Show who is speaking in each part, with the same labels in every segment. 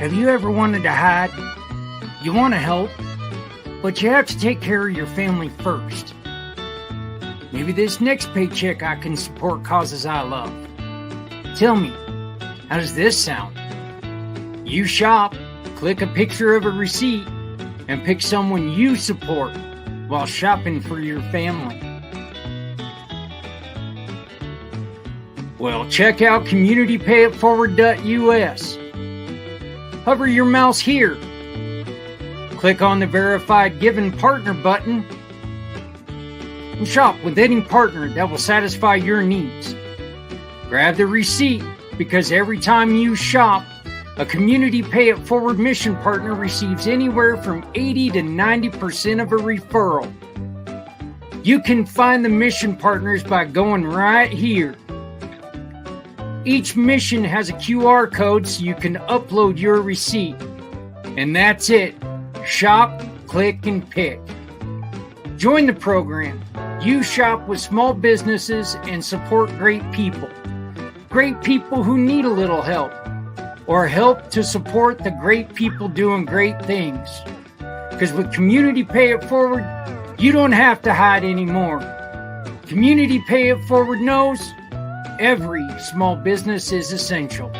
Speaker 1: Have you ever wanted to hide? You want to help, but you have to take care of your family first. Maybe this next paycheck I can support causes I love. Tell me, how does this sound? You shop, click a picture of a receipt, and pick someone you support while shopping for your family. Well, check out communitypayitforward.us. Hover your mouse here. Click on the Verified Given Partner button and shop with any partner that will satisfy your needs. Grab the receipt because every time you shop, a Community Pay It Forward mission partner receives anywhere from 80 to 90% of a referral. You can find the mission partners by going right here. Each mission has a QR code so you can upload your receipt. And that's it. Shop, click, and pick. Join the program. You shop with small businesses and support great people. Great people who need a little help. Or help to support the great people doing great things. Because with Community Pay It Forward, you don't have to hide anymore. Community Pay It Forward knows every small business is essential.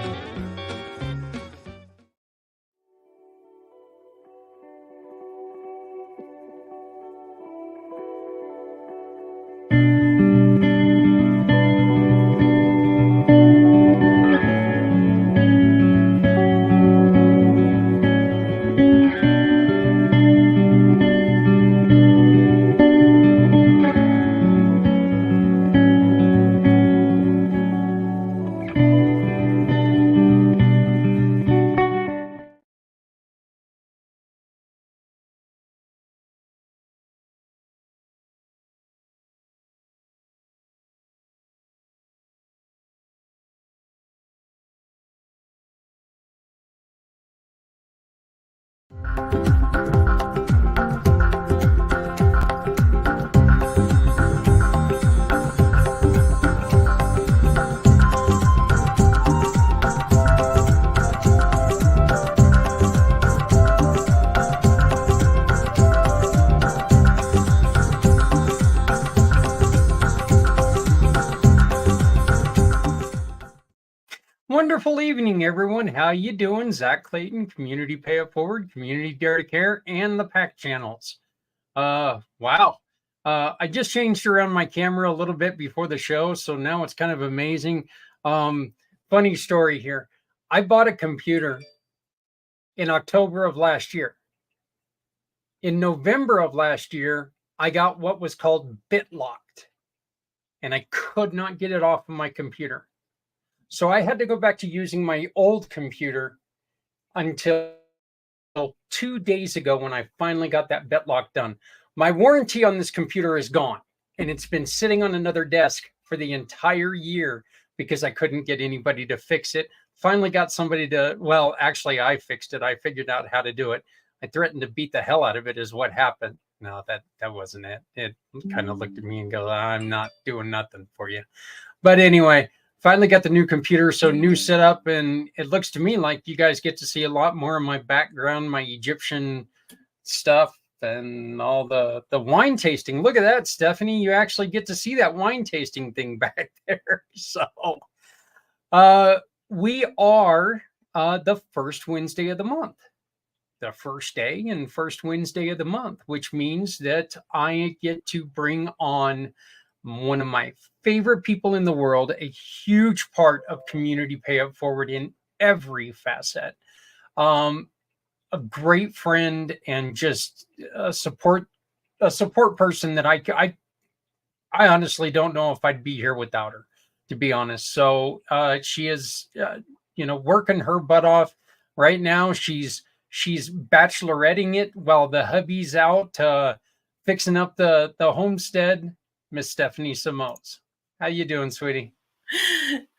Speaker 1: Wonderful evening, everyone. How you doing? Zach Clayton, Community Pay It Forward, Community Dare to Care, and the PAC channels. Wow. I just changed around my camera a little bit before the show, so now it's kind of amazing. Funny story here. I bought a computer in October of last year. In November of last year, I got what was called BitLocked, and I could not get it off of my computer. So I had to go back to using my old computer until 2 days ago when I finally got that BitLock done. My warranty on this computer is gone, and it's been sitting on another desk for the entire year because I couldn't get anybody to fix it. Finally got somebody to, well, actually I fixed it. I figured out how to do it. I threatened to beat the hell out of it is what happened. No, that wasn't it. It kind of looked at me and goes, I'm not doing nothing for you. But anyway, finally got the new computer, so new setup, and it looks to me like you guys get to see a lot more of my background, my Egyptian stuff, and all the wine tasting. Look at that, Stephanie. You actually get to see that wine tasting thing back there. So we are the first Wednesday of the month. The first day and first Wednesday of the month, which means that I get to bring on one of my favorite people in the world, a huge part of Community Pay It Forward in every facet, a great friend, and just a support person that I honestly don't know if I'd be here without her, to be honest. So she is, working her butt off right now. She's bacheloretting it while the hubby's out fixing up the homestead. Miss Stephanie Simoes. How you doing, sweetie?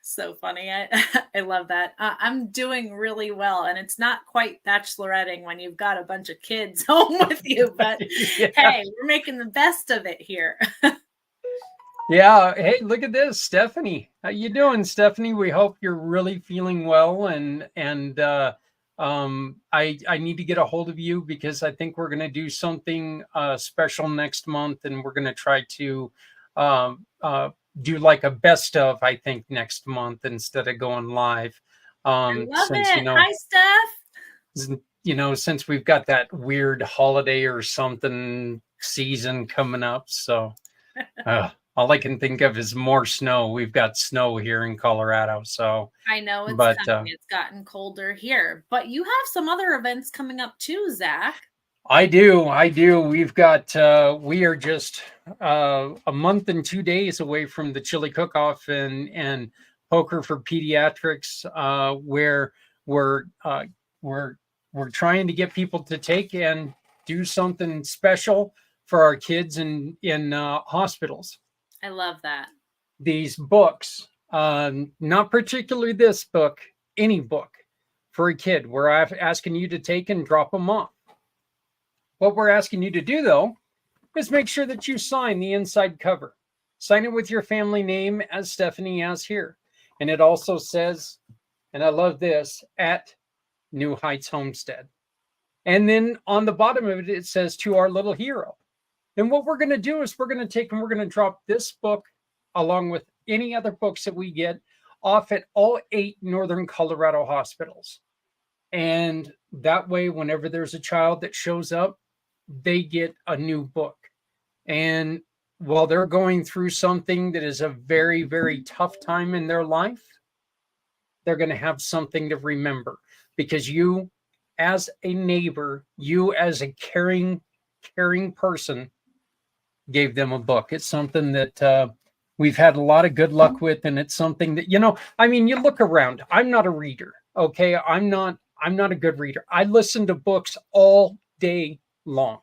Speaker 2: So funny. I love that. I'm doing really well, and it's not quite bacheloretting when you've got a bunch of kids home with you, but yeah. Hey, we're making the best of it here.
Speaker 1: Yeah. Hey, look at this, Stephanie. How you doing, Stephanie? We hope you're really feeling well and I need to get a hold of you because I think we're going to do something special next month, and we're going to try to um, uh, do like a best of, I think, next month instead of going live.
Speaker 2: I love
Speaker 1: Since
Speaker 2: it. Hi, Steph.
Speaker 1: since we've got that weird holiday or something season coming up, so all I can think of is more snow. We've got snow here in Colorado, so
Speaker 2: I know it's
Speaker 1: but
Speaker 2: coming. It's gotten colder here, but you have some other events coming up too, Zach.
Speaker 1: I do. We've got we are just a month and 2 days away from the chili cook-off and poker for pediatrics, where we're uh, we're we're trying to get people to take and do something special for our kids in hospitals.
Speaker 2: I love that.
Speaker 1: These books, not particularly this book, any book for a kid, we're asking you to take and drop them off. What we're asking you to do, though, is make sure that you sign the inside cover. Sign it with your family name, as Stephanie has here. And it also says, and I love this, at New Heights Homestead. And then on the bottom of it, it says, to our little hero. And what we're going to do is we're going to take and we're going to drop this book along with any other books that we get off at all 8 Northern Colorado hospitals. And that way, whenever there's a child that shows up, they get a new book. And while they're going through something that is a very, very tough time in their life, they're going to have something to remember, because you as a neighbor, you as a caring person gave them a book. It's something that we've had a lot of good luck with. And it's something that, I mean, you look around. I'm not a reader. Okay. I'm not a good reader. I listen to books all day long,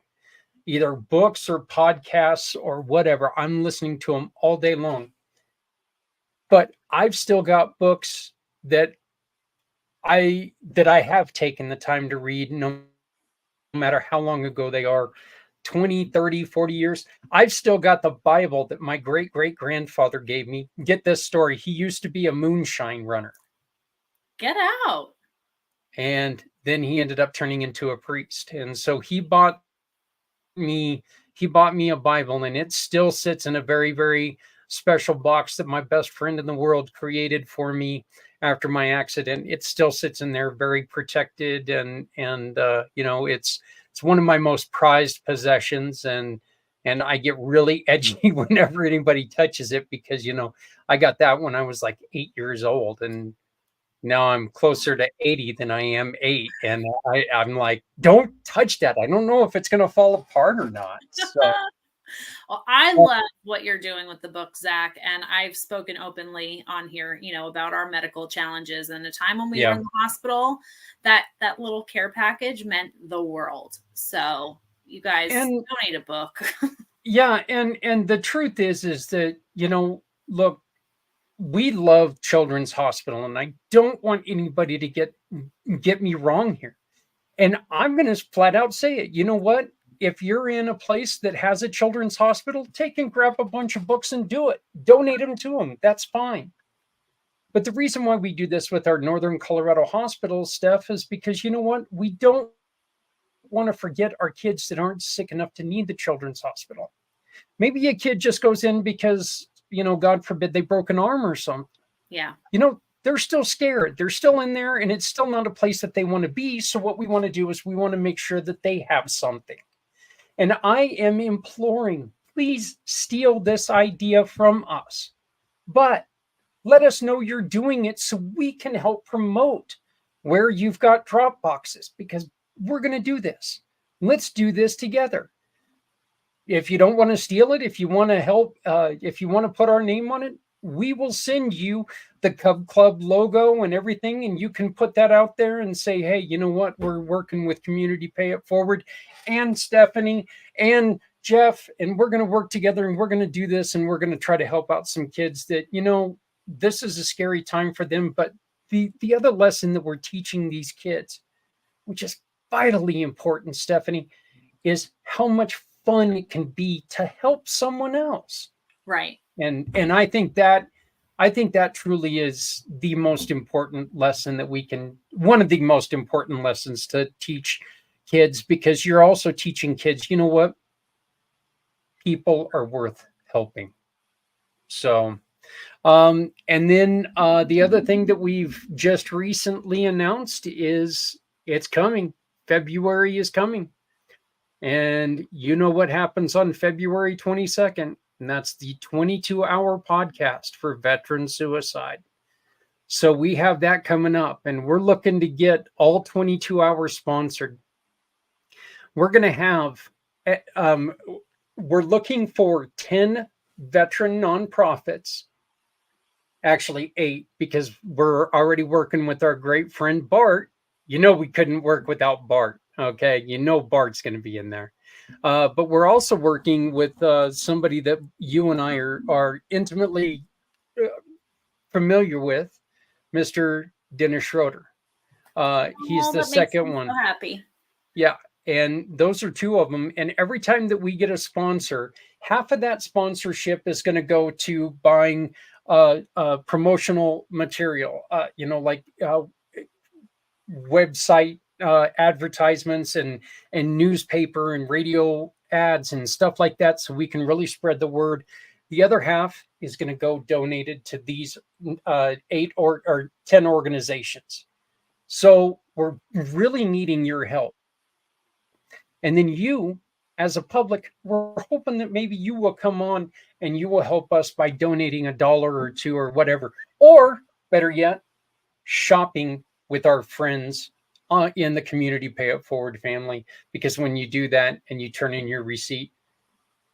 Speaker 1: either books or podcasts or whatever. I'm listening to them all day long. But I've still got books that I have taken the time to read, no matter how long ago they are, 20, 30, 40 years. I've still got the Bible that my great-great-grandfather gave me. Get this story. He used to be a moonshine runner.
Speaker 2: Get out.
Speaker 1: And then he ended up turning into a priest. And so he bought me a Bible, and it still sits in a very, very special box that my best friend in the world created for me after my accident. It still sits in there, very protected, and it's one of my most prized possessions, and I get really edgy whenever anybody touches it, because I got that when I was like 8 years old, and now I'm closer to 80 than I am 8. And I'm like, don't touch that. I don't know if it's going to fall apart or not. So.
Speaker 2: Well, I love what you're doing with the book, Zach. And I've spoken openly on here, about our medical challenges, and the time when we were in the hospital, that little care package meant the world. So you guys donate a book.
Speaker 1: Yeah. And the truth is that, look, we love Children's Hospital, and I don't want anybody to get me wrong here. And I'm going to flat out say it. You know what? If you're in a place that has a children's hospital, take and grab a bunch of books and do it. Donate them to them. That's fine. But the reason why we do this with our Northern Colorado hospitals, Steph, is because, you know what? We don't want to forget our kids that aren't sick enough to need the children's hospital. Maybe a kid just goes in because, God forbid, they broke an arm or something.
Speaker 2: Yeah.
Speaker 1: They're still scared. They're still in there, and it's still not a place that they want to be. So what we want to do is we want to make sure that they have something. And I am imploring, please steal this idea from us. But let us know you're doing it so we can help promote where you've got drop boxes, because we're going to do this. Let's do this together. If you don't want to steal it, if you want to help, if you want to put our name on it, we will send you the Cub Club logo and everything, and you can put that out there and say, hey, you know what? We're working with Community Pay It Forward and Stephanie and Jeff, and we're going to work together, and we're going to do this, and we're going to try to help out some kids that, this is a scary time for them. But the other lesson that we're teaching these kids, which is vitally important, Stephanie, is how much fun it can be to help someone else.
Speaker 2: Right.
Speaker 1: And I think that I think that truly is the most important lesson that one of the most important lessons to teach kids, because you're also teaching kids, you know what? People are worth helping. So, and then the other thing that we've just recently announced is it's coming. February is coming. And you know what happens on February 22nd? And that's the 22-hour podcast for veteran suicide. So we have that coming up, and we're looking to get all 22 hours sponsored. We're going to have, we're looking for 10 veteran nonprofits, actually 8, because we're already working with our great friend Bart. You know, we couldn't work without Bart. Okay. You know, Bart's going to be in there. But we're also working with somebody that you and I are intimately familiar with, Mr. Dennis Schroeder. He's the second one.
Speaker 2: So happy.
Speaker 1: Yeah. And those are 2 of them. And every time that we get a sponsor, half of that sponsorship is going to go to buying promotional material, like website advertisements and newspaper and radio ads and stuff like that, so we can really spread the word. The other half is going to go donated to these 8 or 10 organizations. So we're really needing your help. And then you, as a public, we're hoping that maybe you will come on and you will help us by donating $1 or $2 or whatever. Or better yet, shopping with our friends in the Community Pay It Forward family. Because when you do that and you turn in your receipt,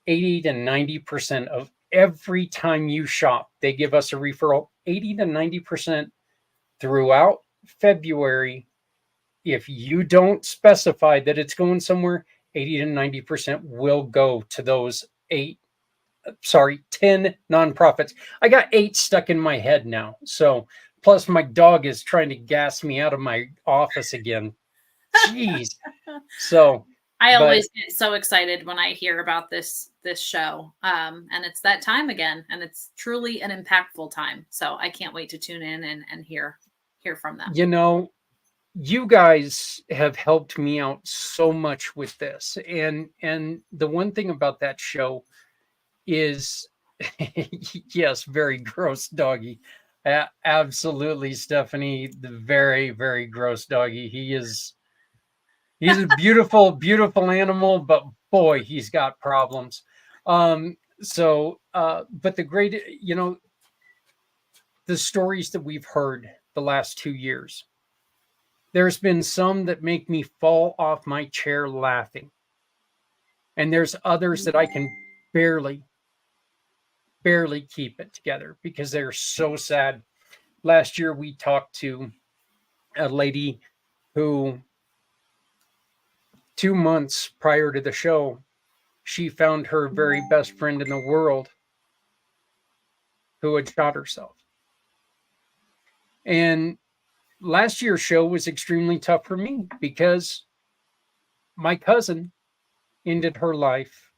Speaker 1: 80 to 90% of every time you shop, they give us a referral. 80 to 90% throughout February. If you don't specify that it's going somewhere, 80 to 90% will go to those 10 nonprofits. I got 8 stuck in my head now. So, plus my dog is trying to gas me out of my office again. Jeez. So
Speaker 2: I always get so excited when I hear about this show. And it's that time again, and it's truly an impactful time. So I can't wait to tune in and hear from them.
Speaker 1: You know, you guys have helped me out so much with this. And the one thing about that show is yes, very gross doggy. Absolutely, Stephanie, the very, very gross doggy. He's a beautiful, beautiful animal, but boy, he's got problems. But the stories that we've heard the last 2 years, there's been some that make me fall off my chair laughing. And there's others that I can barely keep it together because they're so sad. Last year, we talked to a lady who 2 months prior to the show, she found her very best friend in the world who had shot herself. And last year's show was extremely tough for me because my cousin ended her life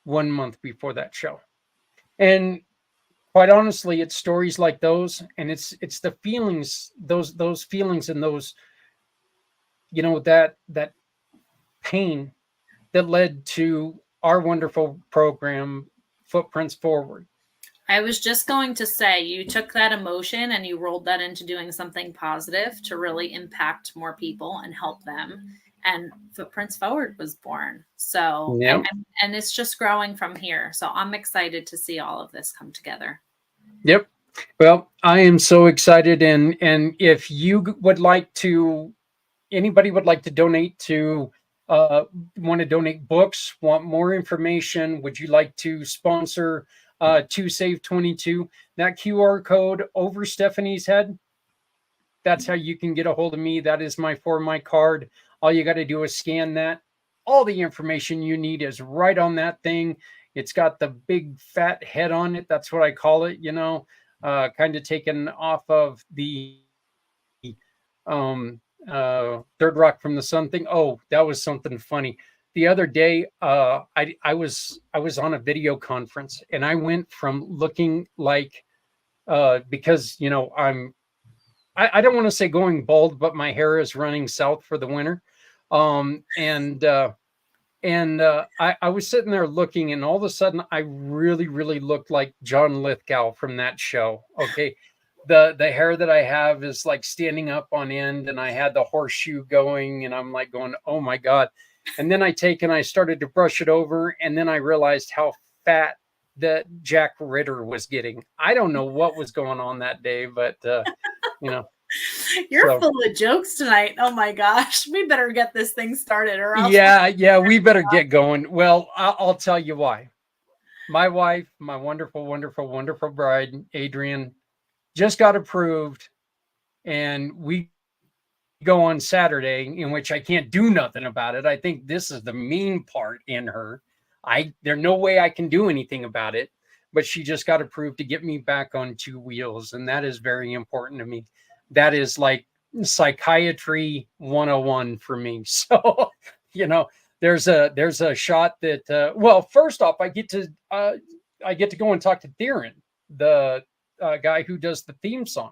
Speaker 1: 1 month before that show. And quite honestly, it's stories like those, and it's the feelings, those feelings and those, that pain that led to our wonderful program, Footprints Forward.
Speaker 2: I was just going to say, you took that emotion and you rolled that into doing something positive to really impact more people and help them. And Footprints Forward was born. So,
Speaker 1: yep.
Speaker 2: and it's just growing from here. So I'm excited to see all of this come together.
Speaker 1: Yep. Well, I am so excited. And if you would like to, anybody would like to donate to, want to donate books, want more information, would you like to sponsor 2Save22, that QR code over Stephanie's head, that's how you can get a hold of me. That is my card. All you got to do is scan that. All the information you need is right on that thing. It's got the big fat head on it. That's what I call it, kind of taken off of the Third Rock from the Sun thing. Oh, that was something funny. The other day, I was on a video conference, and I went from looking like because, you know, I don't want to say going bald, but my hair is running south for the winter. I was sitting there looking, and all of a sudden I really, really looked like John Lithgow from that show. Okay. The hair that I have is like standing up on end, and I had the horseshoe going, and I'm like going, oh my God. And then I started to brush it over, and then I realized how fat that Jack Ritter was getting. I don't know what was going on that day, but you know.
Speaker 2: You're full of jokes tonight. Oh my gosh. We better get this thing started or else.
Speaker 1: Yeah, we better get going. Well, I'll tell you why. My wife, my wonderful, wonderful, wonderful bride, Adrian, just got approved, and we go on Saturday, in which I can't do nothing about it. I think this is the mean part in her. There's no way I can do anything about it, but she just got approved to get me back on two wheels, and that is very important to me. That is like psychiatry 101 for me. So, you know, there's a shot that well, first off, I get to go and talk to Theron, the guy who does the theme song.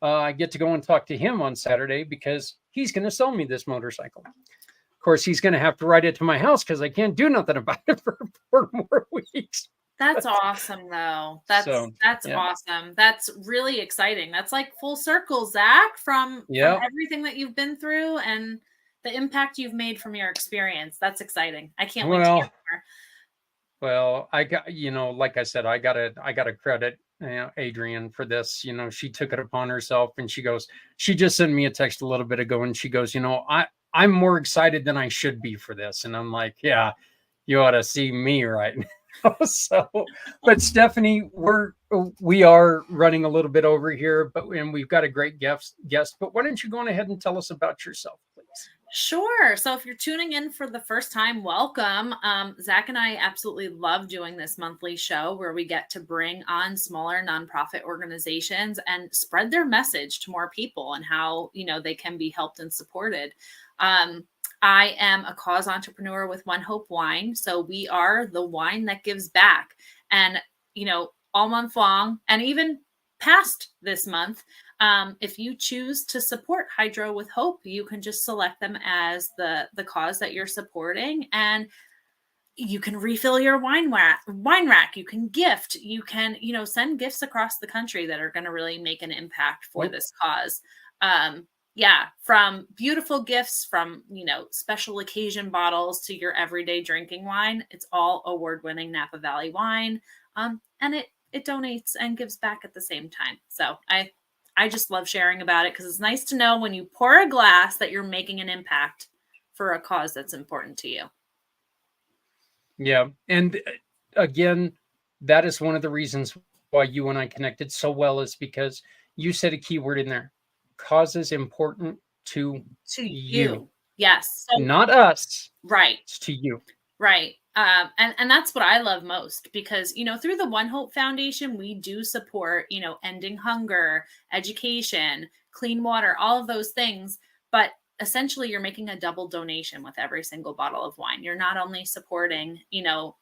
Speaker 1: I get to go and talk to him on Saturday because he's going to sell me this motorcycle. Of course, he's going to have to ride it to my house because I can't do nothing about it for 4 more weeks.
Speaker 2: That's awesome, though. That's awesome. That's really exciting. That's like full circle, Zach, from everything that you've been through and the impact you've made from your experience. That's exciting. I can't wait to hear more.
Speaker 1: Well, I got, you know, like I said, I gotta credit Adrian for this. You know, she took it upon herself, and she just sent me a text a little bit ago, and she goes, you know, I'm more excited than I should be for this. And I'm like, yeah, you ought to see me right now. So, but Stephanie, we are running a little bit over here, and we've got a great guest. But why don't you go on ahead and tell us about yourself, please?
Speaker 2: Sure. So if you're tuning in for the first time, welcome. Zach and I absolutely love doing this monthly show where we get to bring on smaller nonprofit organizations and spread their message to more people and how, you know, they can be helped and supported. I am a cause entrepreneur with ONEHOPE Wine. So we are the wine that gives back. And, you know, all month long and even past this month, if you choose to support Hydro with Hope, you can just select them as the cause that you're supporting, and you can refill your wine rack. You can gift. You can, you know, send gifts across the country that are going to really make an impact for this cause. Yeah, from beautiful gifts, from, you know, special occasion bottles to your everyday drinking wine. It's all award-winning Napa Valley wine, and it donates and gives back at the same time. So I just love sharing about it because it's nice to know when you pour a glass that you're making an impact for a cause that's important to you.
Speaker 1: Yeah. And again, that is one of the reasons why you and I connected so well, is because you said a key word in there. Causes important to you.
Speaker 2: Yes.
Speaker 1: So, not us.
Speaker 2: Right.
Speaker 1: It's to you.
Speaker 2: Right. And that's what I love most because, you know, through the ONEHOPE Foundation, we do support, you know, ending hunger, education, clean water, all of those things. But essentially, you're making a double donation with every single bottle of wine. You're not only supporting, you know,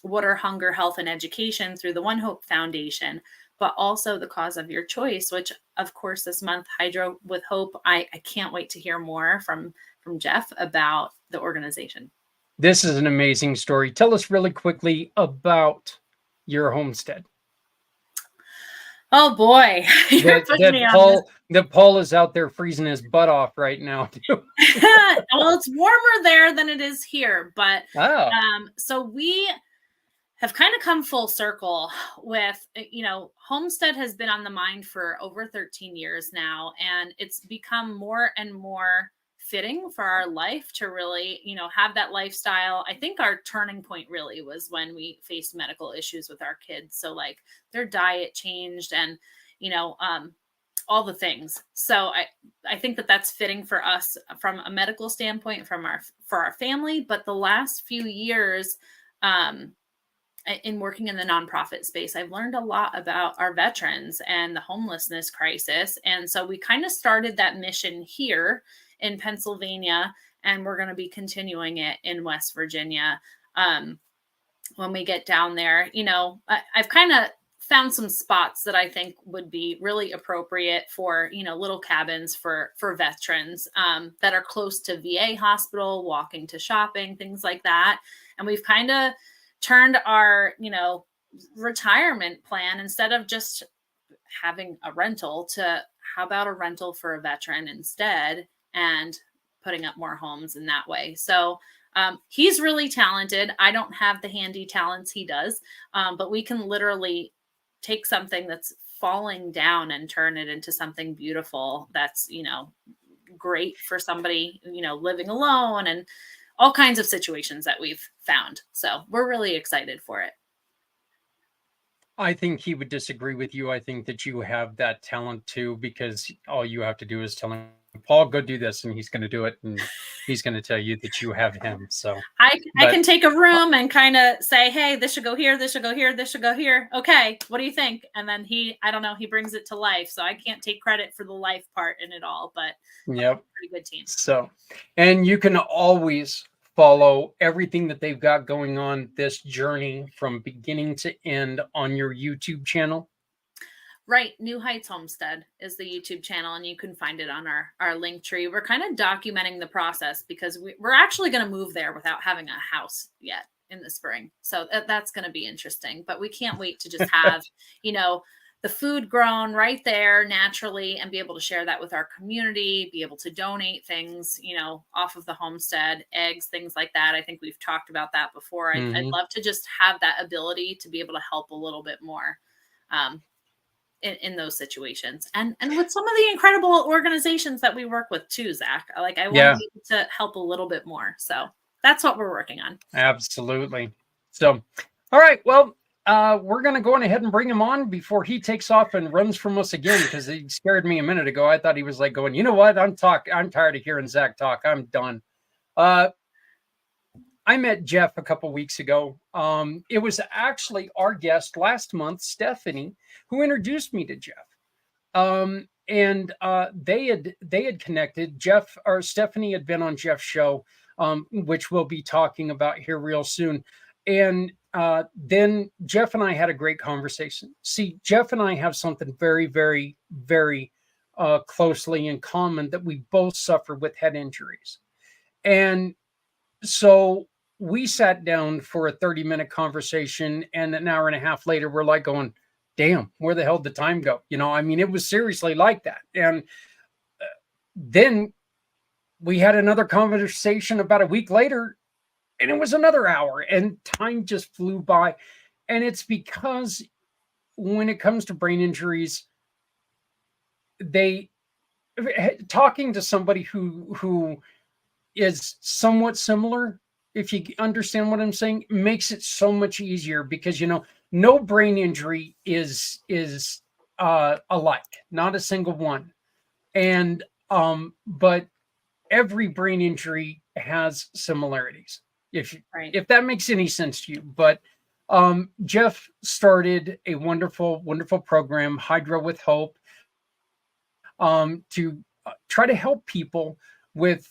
Speaker 2: water, hunger, health, and education through the ONEHOPE Foundation, but also the cause of your choice, which, of course, this month, Hydro with Hope, I can't wait to hear more from Jeff about the organization.
Speaker 1: This is an amazing story. Tell us really quickly about your homestead.
Speaker 2: Oh boy,
Speaker 1: that Paul is out there freezing his butt off right now too.
Speaker 2: Well, it's warmer there than it is here, but so we have kind of come full circle with, you know, homestead has been on the mind for over 13 years now, and it's become more and more fitting for our life to really, you know, have that lifestyle. I think our turning point really was when we faced medical issues with our kids. So like their diet changed and, you know, all the things. So I think that that's fitting for us from a medical standpoint, for our family. But the last few years, in working in the nonprofit space, I've learned a lot about our veterans and the homelessness crisis. And so we kind of started that mission here in Pennsylvania, and we're going to be continuing it in West Virginia when we get down there. You know, I've kind of found some spots that I think would be really appropriate for, little cabins for veterans that are close to VA hospital, walking to shopping, things like that. And we've kind of turned our, retirement plan, instead of just having a rental, to how about a rental for a veteran instead, and putting up more homes in that way. So he's really talented. I don't have the handy talents he does, but we can literally take something that's falling down and turn it into something beautiful that's, great for somebody, living alone, and all kinds of situations that we've found. So we're really excited for it.
Speaker 1: I think he would disagree with you. I think that you have that talent too, because all you have to do is tell him, Paul, go do this, and he's going to do it, and he's going to tell you that you have him. So
Speaker 2: I can take a room and kind of say, hey, this should go here, this should go here, this should go here. Okay, what do you think? And then he brings it to life. So I can't take credit for the life part in it all, but
Speaker 1: yep,
Speaker 2: pretty good team.
Speaker 1: So, and you can always follow everything that they've got going on, this journey from beginning to end, on your YouTube channel.
Speaker 2: Right. New Heights Homestead is the YouTube channel, and you can find it on our link tree. We're kind of documenting the process because we're actually going to move there without having a house yet in the spring. So that's going to be interesting, but we can't wait to just have, the food grown right there naturally, and be able to share that with our community, be able to donate things, off of the homestead, eggs, things like that. I think we've talked about that before. I'd love to just have that ability to be able to help a little bit more in those situations. And with some of the incredible organizations that we work with too, Zach. I want to be able to help a little bit more. So that's what we're working on.
Speaker 1: Absolutely. So, all right. Well, we're going to go on ahead and bring him on before he takes off and runs from us again, because he scared me a minute ago. I thought he was like going, you know what? I'm tired of hearing Zach talk. I'm done. I met Jeff a couple weeks ago. It was actually our guest last month, Stephanie, who introduced me to Jeff. And they had connected. Stephanie had been on Jeff's show, which we'll be talking about here real soon. And then Jeff and I had a great conversation. See, Jeff and I have something very, very, very closely in common, that we both suffer with head injuries. And so we sat down for a 30-minute conversation, and an hour and a half later, we're like going, damn, where the hell did the time go? It was seriously like that. And then we had another conversation about a week later, and it was another hour, and time just flew by. And it's because when it comes to brain injuries, talking to somebody who is somewhat similar, if you understand what I'm saying, makes it so much easier, because, no brain injury is alike, not a single one. And, but every brain injury has similarities, if that makes any sense to you. But Jeff started a wonderful, wonderful program, Hydro with Hope, to try to help people with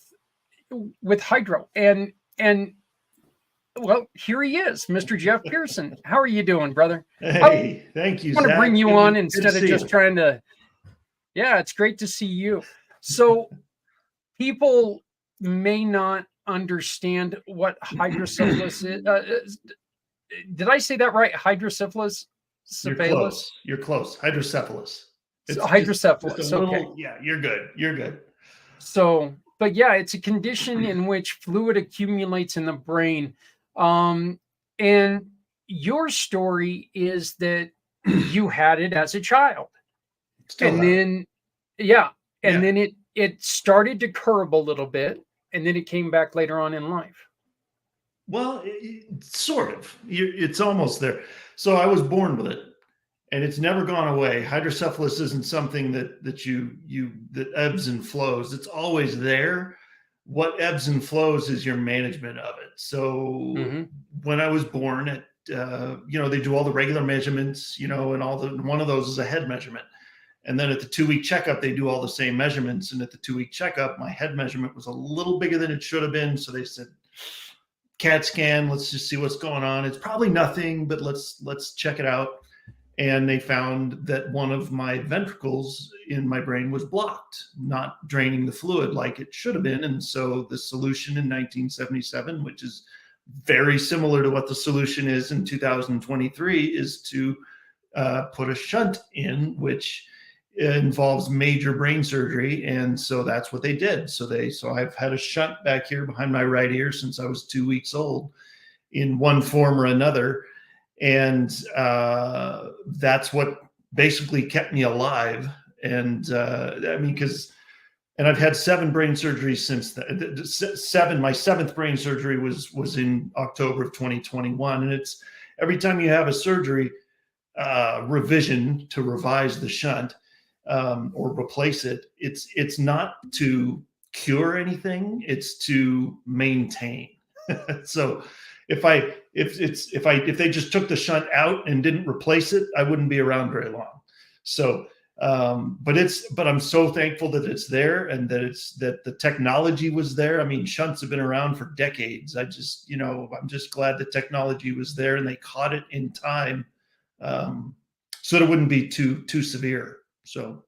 Speaker 1: hydro. And well, here he is, Mr. Jeff Pearson. How are you doing, brother?
Speaker 3: Hey, thank you.
Speaker 1: I want to bring you on instead of just trying to. Yeah, it's great to see you. So people may not understand what hydrocephalus is. Did I say that right? Hydrocephalus?
Speaker 3: You're close. Hydrocephalus.
Speaker 1: It's hydrocephalus. Okay.
Speaker 3: Yeah, you're good. You're good.
Speaker 1: So, but yeah, it's a condition in which fluid accumulates in the brain. And your story is that you had it as a child. Then it started to curb a little bit, and then it came back later on in life.
Speaker 3: Well, sort of. It's almost there. So I was born with it, and it's never gone away. Hydrocephalus isn't something that ebbs and flows. It's always there. What ebbs and flows is your management of it. So when I was born, they do all the regular measurements, and one of those is a head measurement. And then at the 2-week checkup, they do all the same measurements. And at the 2-week checkup, my head measurement was a little bigger than it should have been. So they said, CAT scan, let's just see what's going on. It's probably nothing, but let's check it out. and they found that one of my ventricles in my brain was blocked, not draining the fluid like it should have been. And so the solution in 1977, which is very similar to what the solution is in 2023, is to put a shunt in, which involves major brain surgery. And so that's what they did. So I've had a shunt back here behind my right ear since I was 2 weeks old in one form or another. And that's what basically kept me alive. And and I've had 7 brain surgeries since then. My 7th brain surgery was in October of 2021. And it's every time you have a surgery, revision to revise the shunt, or replace it, it's not to cure anything, it's to maintain. So if they just took the shunt out and didn't replace it, I wouldn't be around very long. So but I'm so thankful that it's there, and that the technology was there. I mean, shunts have been around for decades. I'm just glad the technology was there and they caught it in time, so that it wouldn't be too severe. So,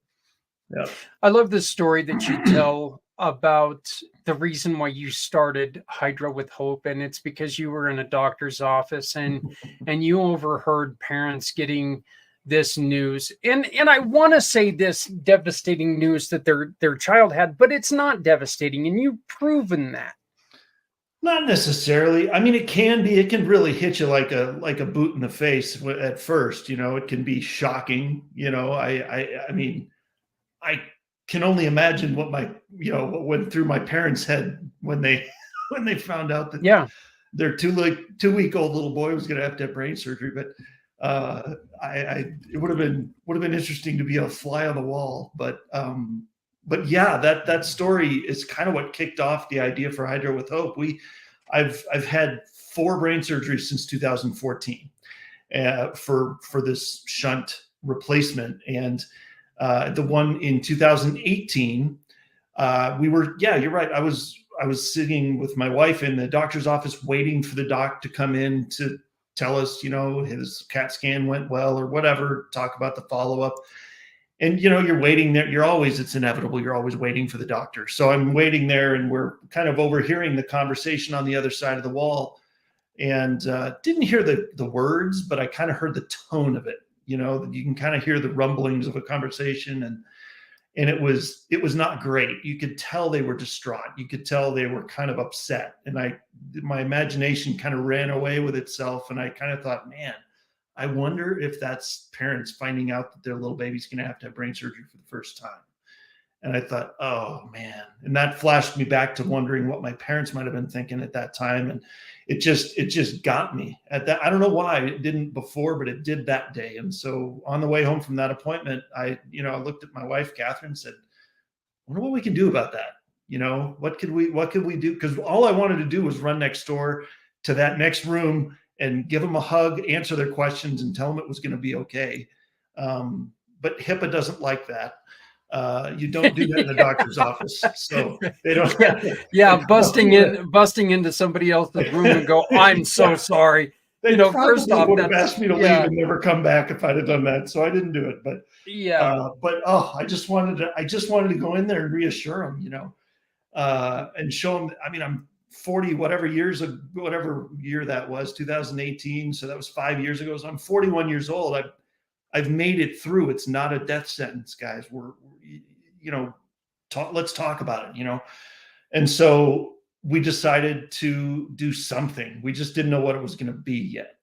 Speaker 3: yeah.
Speaker 1: I love the story that you tell about the reason why you started Hydra with Hope, and it's because you were in a doctor's office and you overheard parents getting this news, and I want to say this devastating news that their child had, but it's not devastating, and you've proven that.
Speaker 3: Not necessarily. I mean, it can be. It can really hit you like a boot in the face at first. It can be shocking. I mean, I can only imagine what went through my parents' head when they found out that their 2-week-old little boy was going to have brain surgery. But it would have been interesting to be a fly on the wall. But yeah, that story is kind of what kicked off the idea for Hydra with Hope. I've had 4 brain surgeries since 2014 for this shunt replacement, and the one in 2018, you're right. I was sitting with my wife in the doctor's office waiting for the doc to come in to tell us, his CAT scan went well or whatever, talk about the follow-up. And, you're waiting there. It's inevitable. You're always waiting for the doctor. So I'm waiting there, and we're kind of overhearing the conversation on the other side of the wall, and didn't hear the words, but I kind of heard the tone of it. You can kind of hear the rumblings of a conversation, and it was not great. You could tell they were distraught. You could tell they were kind of upset. And my imagination kind of ran away with itself. And I kind of thought, man, I wonder if that's parents finding out that their little baby's going to have brain surgery for the first time. And I thought, oh man. And that flashed me back to wondering what my parents might have been thinking at that time. And it just got me at that. I don't know why it didn't before, but it did that day. And so on the way home from that appointment, I looked at my wife, Catherine, and said, I wonder what we can do about that. What could we do? Because all I wanted to do was run next door to that next room and give them a hug, answer their questions, and tell them it was going to be okay. But HIPAA doesn't like that. You don't do that in a doctor's office, so they don't.
Speaker 1: Busting into somebody else's room and go, I'm so sorry.
Speaker 3: They first off, would have asked me to leave and never come back if I'd have done that. So I didn't do it. But I just wanted to go in there and reassure them, and show them. I mean, I'm 40, whatever year that was, 2018. So that was 5 years ago. So I'm 41 years old. I've made it through. It's not a death sentence, guys. Let's talk about it, And so we decided to do something. We just didn't know what it was going to be yet.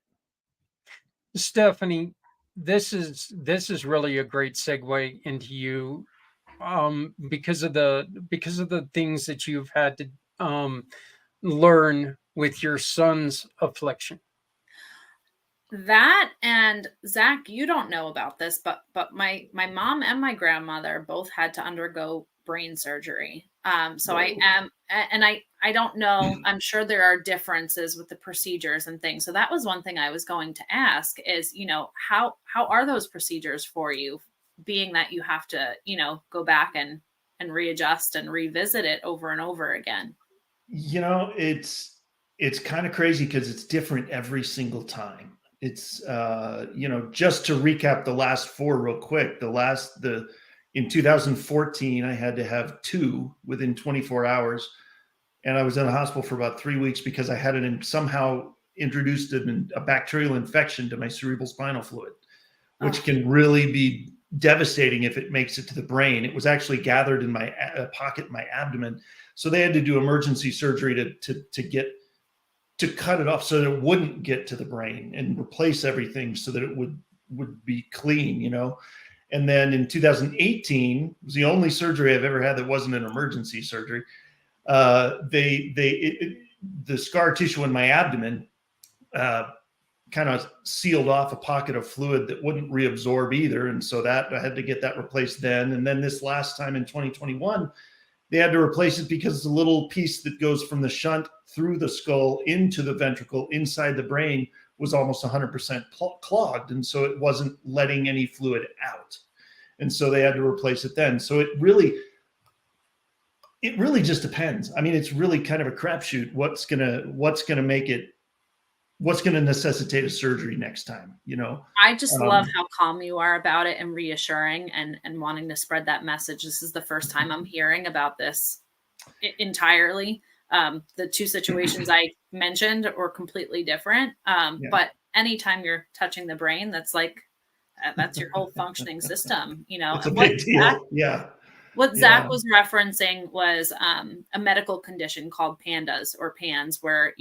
Speaker 1: Stephanie, this is really a great segue into you, because of the things that you've had to learn with your son's affliction.
Speaker 2: That, and Zach, you don't know about this, but my mom and my grandmother both had to undergo brain surgery. So whoa. I don't know. I'm sure there are differences with the procedures and things. So that was one thing I was going to ask is, how are those procedures for you, being that you have to, go back and readjust and revisit it over and over again?
Speaker 3: It's kind of crazy because it's different every single time. it's just to recap the last 4 real quick. In 2014, I had to have 2 within 24 hours. And I was in the hospital for about 3 weeks because I had somehow introduced a bacterial infection to my cerebral spinal fluid, which can really be devastating if it makes it to the brain. It was actually gathered in my pocket in my abdomen. So they had to do emergency surgery to cut it off so that it wouldn't get to the brain and replace everything so that it would be clean, And then in 2018, it was the only surgery I've ever had that wasn't an emergency surgery. The scar tissue in my abdomen kind of sealed off a pocket of fluid that wouldn't reabsorb either. And so that I had to get that replaced then. And then this last time in 2021, they had to replace it because the little piece that goes from the shunt through the skull into the ventricle inside the brain was almost 100% clogged. And so it wasn't letting any fluid out. And so they had to replace it then. So it really just depends. I mean, it's really kind of a crapshoot. What's going to necessitate a surgery next time,
Speaker 2: I just love how calm you are about it and reassuring and wanting to spread that message. This is the first time I'm hearing about this entirely. The 2 situations I mentioned are completely different. But anytime you're touching the brain, that's your whole functioning system,
Speaker 3: It's a big deal.
Speaker 2: What Zach was referencing was a medical condition called PANDAS or PANS, where,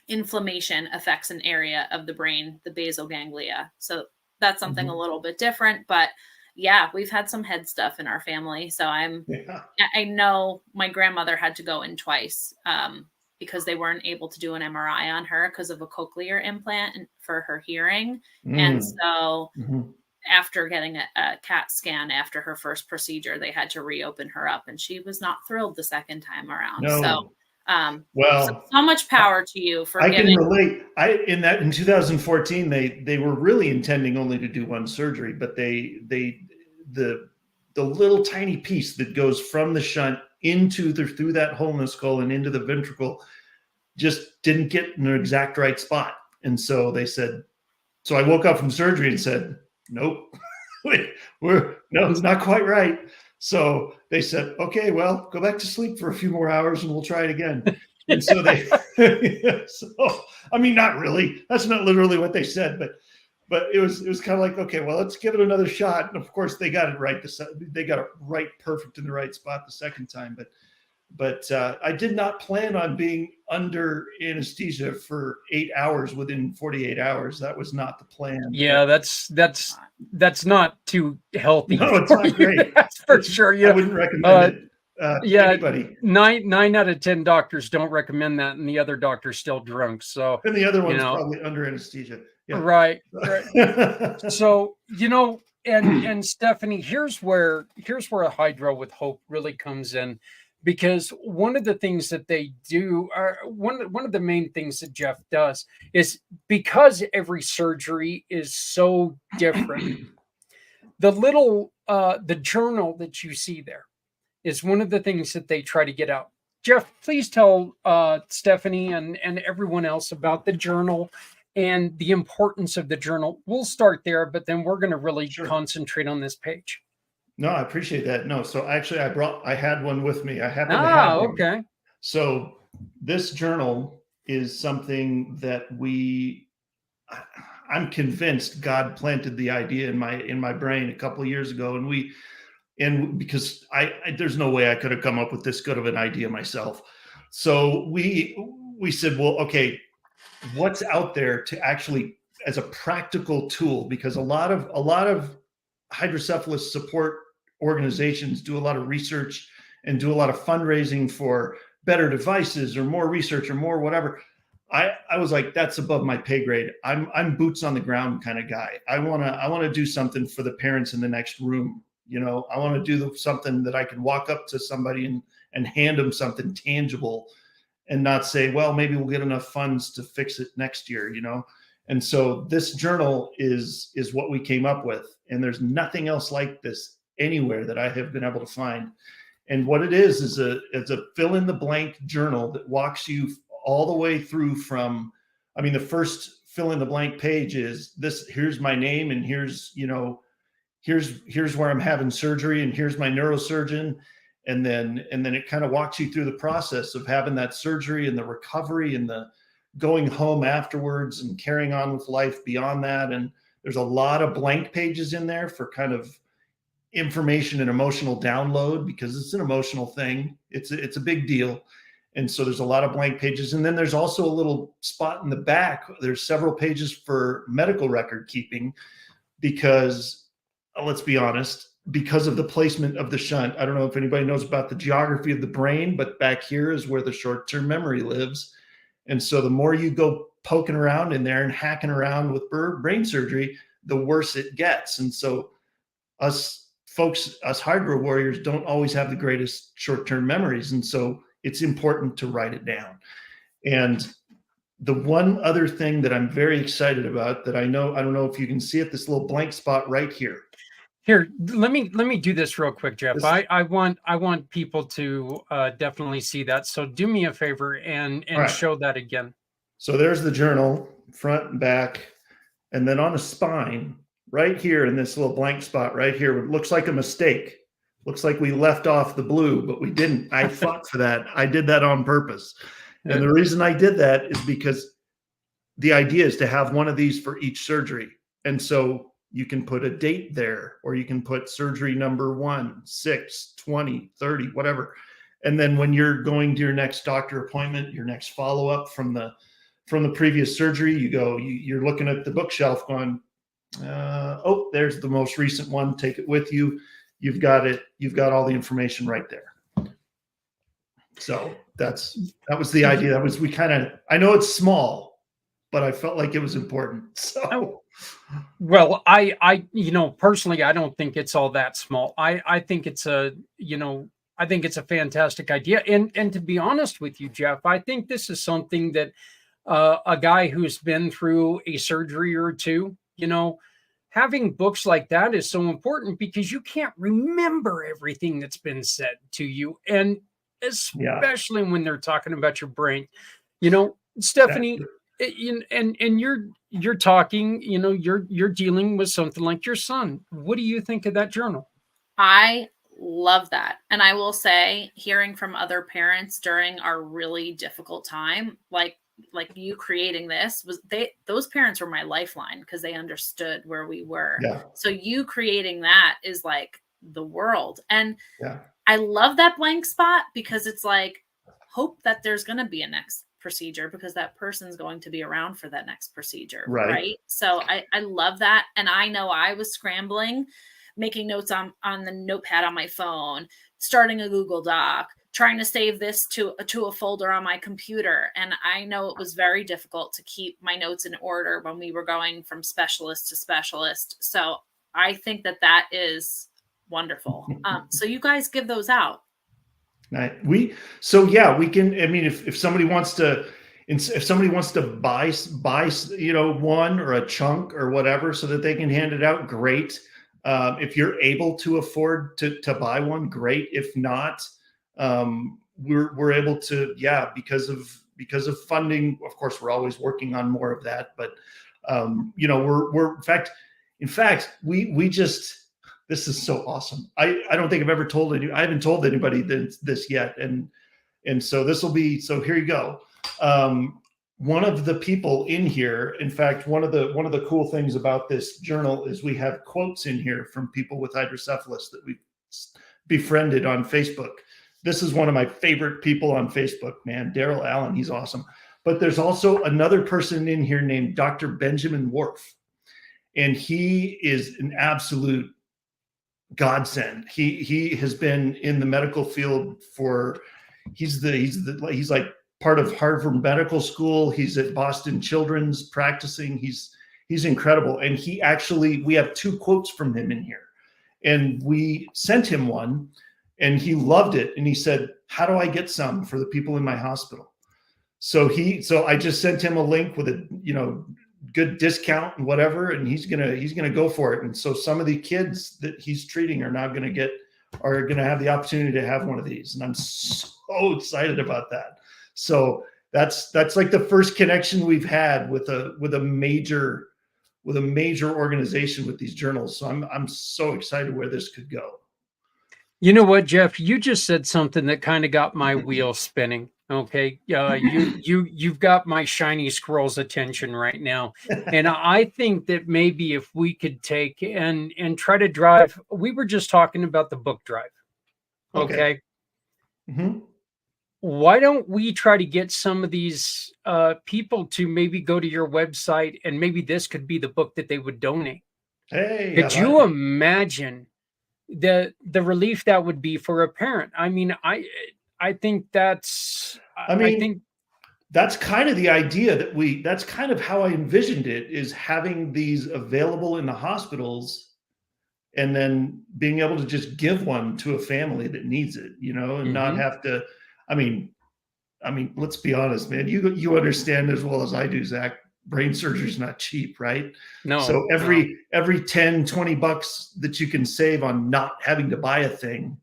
Speaker 2: inflammation affects an area of the brain, the basal ganglia. So that's something a little bit different, but yeah, we've had some head stuff in our family. So I know my grandmother had to go in twice because they weren't able to do an MRI on her because of a cochlear implant for her hearing. And so after getting a CAT scan after her first procedure, they had to reopen her up, and she was not thrilled the second time around.
Speaker 3: No.
Speaker 2: So
Speaker 3: so
Speaker 2: much power to you for
Speaker 3: I can relate. In 2014, they were really intending only to do 1 surgery, but the little tiny piece that goes from the shunt through that hole in the skull and into the ventricle just didn't get in the exact right spot. And so they said, so I woke up from surgery and said, nope, it's not quite right. So they said, okay, well, go back to sleep for a few more hours and we'll try it again. And so I mean, not really. That's not literally what they said, but it was kind of like, okay, well, let's give it another shot. And of course they got it right. They got it right perfect in the right spot the second time. But I did not plan on being under anesthesia for 8 hours within 48 hours. That was not the plan.
Speaker 1: Yeah, that's not too healthy.
Speaker 3: No, it's not great.
Speaker 1: That's for sure.
Speaker 3: I wouldn't recommend it. Anybody.
Speaker 1: 9 out of 10 doctors don't recommend that, and the other doctor's still drunk. So,
Speaker 3: and the other one's probably under anesthesia. Yeah.
Speaker 1: Right. So, and Stephanie, here's where a Hydro with Hope really comes in, because one of the things that they do, one of the main things that Jeff does is, because every surgery is so different, the journal that you see there is one of the things that they try to get out. Jeff, please tell Stephanie and everyone else about the journal and the importance of the journal. We'll start there, but then we're going to really concentrate on this page.
Speaker 3: No, I appreciate that. No, so actually I had one with me. I happen to have one.
Speaker 1: Okay.
Speaker 3: So this journal is something that I'm convinced God planted the idea in my brain a couple of years ago. And because there's no way I could have come up with this good of an idea myself. So we said, well, okay, what's out there to actually, as a practical tool, because a lot of hydrocephalus support organizations do a lot of research and do a lot of fundraising for better devices or more research or more whatever. I was like, that's above my pay grade. I'm boots on the ground kind of guy. I want to do something for the parents in the next room. I want to do something that I can walk up to somebody and hand them something tangible and not say, well, maybe we'll get enough funds to fix it next year, And so this journal is what we came up with. And there's nothing else like this anywhere that I have been able to find. And what it is a fill in the blank journal that walks you all the way through from, the first fill in the blank page is this, here's my name, and here's, here's where I'm having surgery, and here's my neurosurgeon. And then it kind of walks you through the process of having that surgery and the recovery and the going home afterwards and carrying on with life beyond that. And there's a lot of blank pages in there for kind of information and emotional download, because it's an emotional thing. It's a big deal. And so there's a lot of blank pages. And then there's also a little spot in the back. There's several pages for medical record keeping, because let's be honest, because of the placement of the shunt. I don't know if anybody knows about the geography of the brain, but back here is where the short-term memory lives. And so the more you go poking around in there and hacking around with brain surgery, the worse it gets. And so us folks, us hardware warriors, don't always have the greatest short-term memories. And so it's important to write it down. And the one other thing that I'm very excited about that I don't know if you can see it, this little blank spot right here.
Speaker 1: Here, let me do this real quick, Jeff. I want people to definitely see that. So do me a favor and right, show that again.
Speaker 3: So there's the journal, front and back, and then on a spine right here in this little blank spot right here, it looks like a mistake. Looks like we left off the blue, but we didn't. I fought for that. I did that on purpose. And the reason I did that is because the idea is to have one of these for each surgery. And so you can put a date there, or you can put surgery number 1, 6, 20, 30, whatever. And then when you're going to your next doctor appointment, your next follow-up from the previous surgery, you're looking at the bookshelf going, oh, there's the most recent one. Take it with you. You've got it. You've got all the information right there. So that was the idea. I know it's small, but I felt like it was important. So,
Speaker 1: well, I personally, I don't think it's all that small. I think it's a fantastic idea. And to be honest with you, Jeff, I think this is something that a guy who's been through a surgery or two, having books like that is so important, because you can't remember everything that's been said to you. And especially when they're talking about your brain, Stephanie, and you're talking, you're dealing with something like your son. What do you think of that journal?
Speaker 2: I love that. And I will say, hearing from other parents during our really difficult time, like you creating this, those parents were my lifeline, because they understood where we were.
Speaker 3: Yeah.
Speaker 2: So you creating that is like the world. And I love that blank spot, because it's like, hope that there's going to be a next procedure, because that person's going to be around for that next procedure. Right. So I love that. And I know I was scrambling, making notes on the notepad on my phone, starting a Google Doc, trying to save this to a folder on my computer. And I know it was very difficult to keep my notes in order when we were going from specialist to specialist. So I think that is wonderful. So you guys give those out.
Speaker 3: Right. We can, I mean, if somebody wants to, buy, one or a chunk or whatever, so that they can hand it out, great. If you're able to afford to buy one, great. If not, we're able to, because of funding, of course, we're always working on more of that, but, we're in fact, we just, this is so awesome. I don't think I've ever I haven't told anybody this yet. And so so here you go. One of the people in here, in fact, one of the cool things about this journal is we have quotes in here from people with hydrocephalus that we've befriended on Facebook. This is one of my favorite people on Facebook, man, Daryl Allen. He's awesome. But there's also another person in here named Dr. Benjamin Worf. And he is an absolute godsend. He has been in the medical field he's like part of Harvard Medical School. He's at Boston Children's practicing. He's incredible. And we have 2 quotes from him in here, and we sent him one, and he loved it. And he said, how do I get some for the people in my hospital? So I just sent him a link with a, good discount and whatever, and he's gonna go for it. And so some of the kids that he's treating are now gonna have the opportunity to have one of these, and I'm so excited about that. So That's like the first connection we've had with a major organization with these journals. So I'm so excited where this could go.
Speaker 1: You know what, Jeff? You just said something that kind of got my wheel spinning. Okay, you've got my shiny squirrel's attention right now, and I think that maybe if we could take and try to drive. We were just talking about the book drive. Okay.
Speaker 3: Mm-hmm.
Speaker 1: Why don't we try to get some of these people to maybe go to your website, and maybe this could be the book that they would donate?
Speaker 3: Hey,
Speaker 1: Could you imagine the relief that would be for a parent? I mean, I think that's I think
Speaker 3: that's kind of the idea that's kind of how I envisioned it, is having these available in the hospitals and then being able to just give one to a family that needs it, and not have to, I mean, let's be honest, man, you understand as well as I do, Zach, brain surgery is not cheap, right?
Speaker 1: No.
Speaker 3: So every 10, 20 bucks that you can save on not having to buy a thing,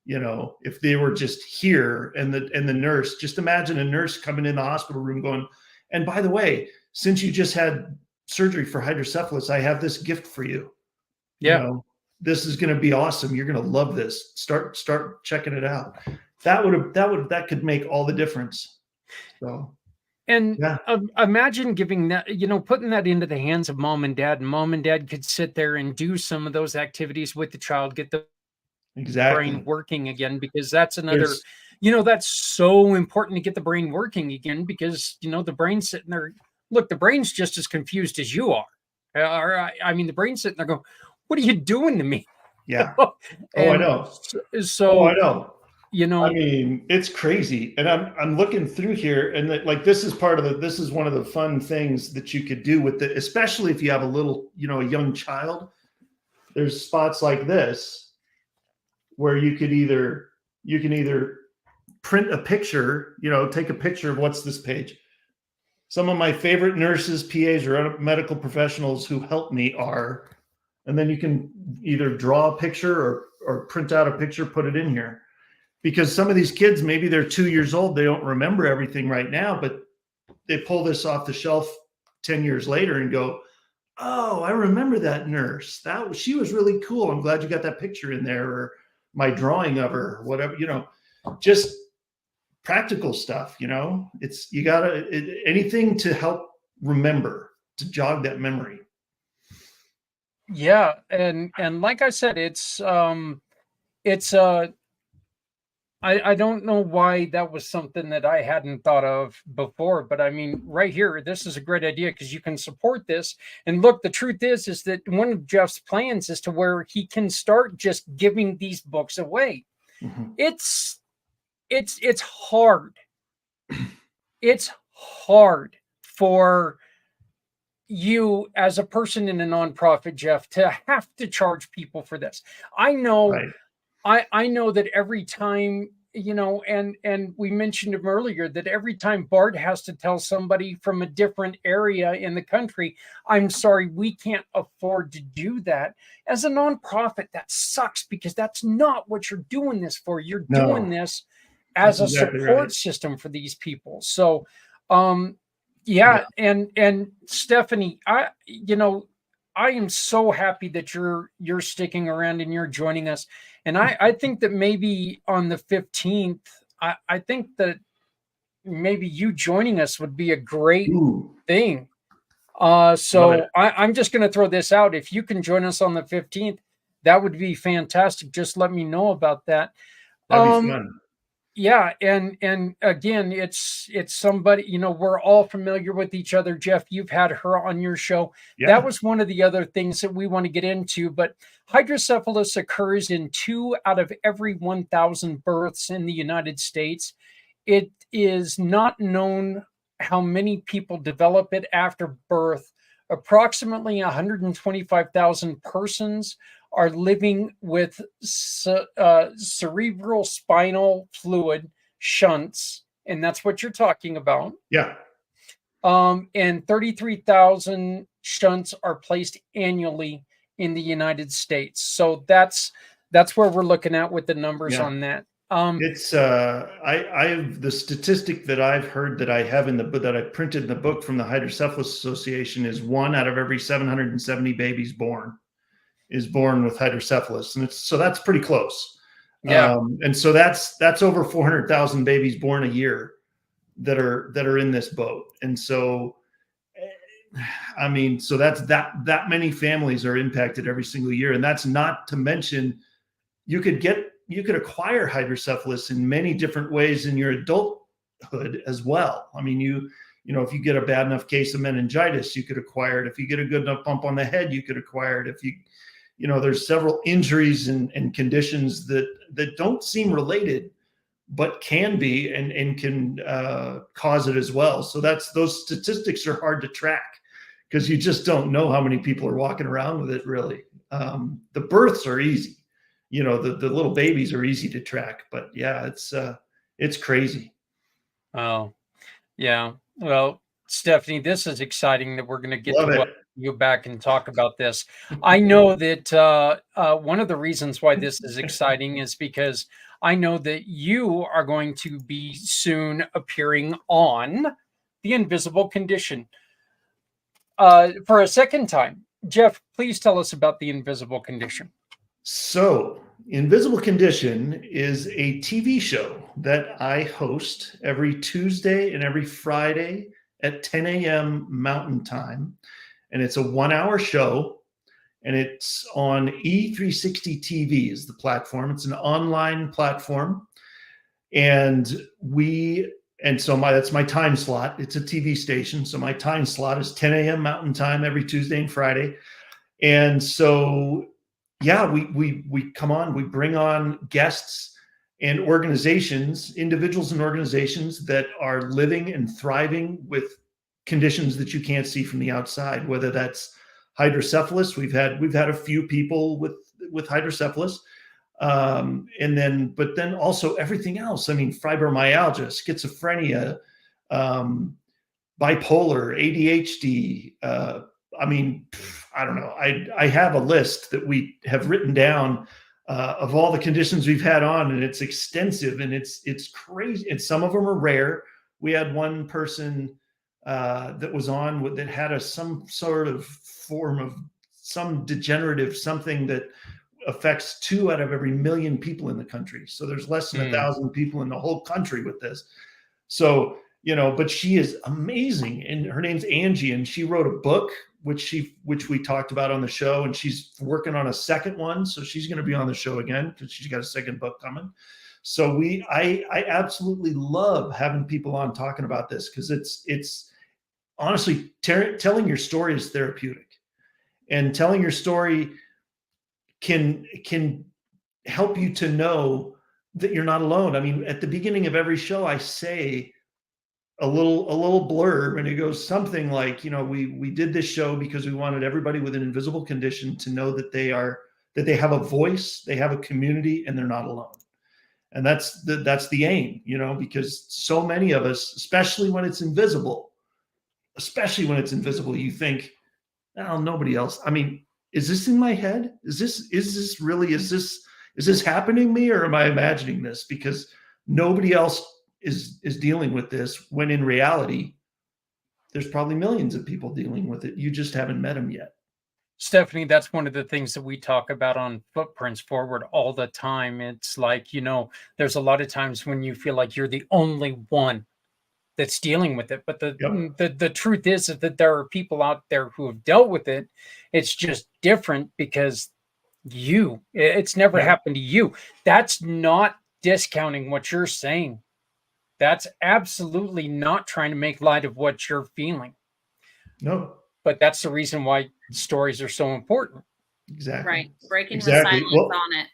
Speaker 3: if they were just here and the nurse, just imagine a nurse coming in the hospital room going, and by the way, since you just had surgery for hydrocephalus, I have this gift for you.
Speaker 1: Yeah.
Speaker 3: This is going to be awesome. You're going to love this. Start checking it out. That could make all the difference. So.
Speaker 1: And imagine giving that, putting that into the hands of mom and dad, and mom and dad could sit there and do some of those activities with the child, get the brain working again, because that's another, that's so important to get the brain working again, because, the brain's sitting there. Look, the brain's just as confused as you are. I mean, the brain's sitting there going, what are you doing to me?
Speaker 3: Yeah.
Speaker 1: I
Speaker 3: know.
Speaker 1: So,
Speaker 3: I know. I mean, it's crazy. And I'm looking through here, and this is one of the fun things that you could do with especially if you have a little, a young child. There's spots like this where you can either print a picture, take a picture of what's this page. Some of my favorite nurses, PAs, or medical professionals who help me are, and then you can either draw a picture or print out a picture, put it in here. Because some of these kids, maybe they're 2 years old, they don't remember everything right now, but they pull this off the shelf 10 years later and go, oh, I remember that nurse. She was really cool. I'm glad you got that picture in there, or my drawing of her, or whatever, just practical stuff, it's, anything to help remember, to jog that memory.
Speaker 1: Yeah. And like I said, I don't know why that was something that I hadn't thought of before, but I mean, right here, this is a great idea, because you can support this. And look, the truth is that one of Jeff's plans is to where he can start just giving these books away.
Speaker 3: Mm-hmm.
Speaker 1: It's hard. It's hard for you as a person in a nonprofit, Jeff, to have to charge people for this. I know. Right. I know that every time, and we mentioned him earlier, that every time Bart has to tell somebody from a different area in the country, I'm sorry, we can't afford to do that. As a nonprofit, that sucks, because that's not what you're doing this for. You're doing this as a support system for these people. So, yeah. And Stephanie, I am so happy that you're sticking around and you're joining us. And I think that maybe on the 15th, I think that maybe you joining us would be a great thing. So I'm just going to throw this out. If you can join us on the 15th, that would be fantastic. Just let me know about that.
Speaker 3: That'd be fun.
Speaker 1: Yeah. And again, it's somebody, we're all familiar with each other. Jeff, you've had her on your show. Yeah. That was one of the other things that we want to get into, but hydrocephalus occurs in 2 out of every 1,000 births in the United States. It is not known how many people develop it after birth. Approximately 125,000 persons are living with cerebral spinal fluid shunts, and that's what you're talking about.
Speaker 3: Yeah.
Speaker 1: And 33,000 shunts are placed annually in the United States. So that's where we're looking at with the numbers on that.
Speaker 3: It's I've the statistic that I've heard that I have in the book that I printed in the book from the Hydrocephalus Association is 1 out of every 770 babies born is born with hydrocephalus, and so that's pretty close.
Speaker 1: Yeah.
Speaker 3: And so that's over 400,000 babies born a year that are in this boat, and so I mean, so that's that many families are impacted every single year, and that's not to mention you could acquire hydrocephalus in many different ways in your adulthood as well. I mean, you know, if you get a bad enough case of meningitis, you could acquire it. If you get a good enough bump on the head, you could acquire it. If you know, there's several injuries and conditions that don't seem related, but can be and can cause it as well. So those statistics are hard to track because you just don't know how many people are walking around with it really. The births are easy. You know, the little babies are easy to track, but yeah, it's crazy.
Speaker 1: Oh, yeah. Well, Stephanie, this is exciting that we're going to get
Speaker 3: Love
Speaker 1: to
Speaker 3: it.
Speaker 1: welcome you back and talk about this. I know that one of the reasons why this is exciting is because I know that you are going to be soon appearing on The Invisible Condition for a second time. Jeff, please tell us about The Invisible Condition.
Speaker 3: So, Invisible Condition is a TV show that I host every Tuesday and every Friday at 10 a.m. Mountain Time. And it's a 1-hour show, and it's on E360 TV is the platform. It's an online platform. And so that's my time slot. It's a TV station. So my time slot is 10 a.m. Mountain Time every Tuesday and Friday. And so yeah, we come on, we bring on guests and organizations, individuals and organizations that are living and thriving with conditions that you can't see from the outside, whether that's hydrocephalus. We've had a few people with hydrocephalus. But then also everything else. I mean, fibromyalgia, schizophrenia, bipolar, ADHD, I mean, I don't know. I have a list that we have written down of all the conditions we've had on, and it's extensive and it's crazy. And some of them are rare. We had one person that was on that had some sort of form of some degenerative something that affects 2 out of every million people in the country. So there's less than 1,000 people in the whole country with this. So, you know, but she is amazing, and her name's Angie, and she wrote a book which we talked about on the show, and she's working on a second one, so she's going to be on the show again because she's got a second book coming. So I absolutely love having people on talking about this because it's honestly telling your story is therapeutic, and telling your story can help you to know that you're not alone. I mean, at the beginning of every show, I say a little blurb, and it goes something like, you know, we did this show because we wanted everybody with an invisible condition to know that they have a voice, they have a community, and they're not alone. And that's the aim, you know, because so many of us, especially when it's invisible, you think, oh, nobody else. I mean, is this in my head? Is this happening to me, or am I imagining this? Because nobody else is dealing with this, when in reality, there's probably millions of people dealing with it. You just haven't met them yet.
Speaker 1: Stephanie, that's one of the things that we talk about on Footprints Forward all the time. It's like, you know, there's a lot of times when you feel like you're the only one that's dealing with it. But the truth is that there are people out there who have dealt with it. It's just different because it's never happened to you. That's not discounting what you're saying. That's absolutely not trying to make light of what you're feeling.
Speaker 3: No.
Speaker 1: But that's the reason why stories are so important.
Speaker 3: Exactly.
Speaker 2: Right. Breaking the silence on it.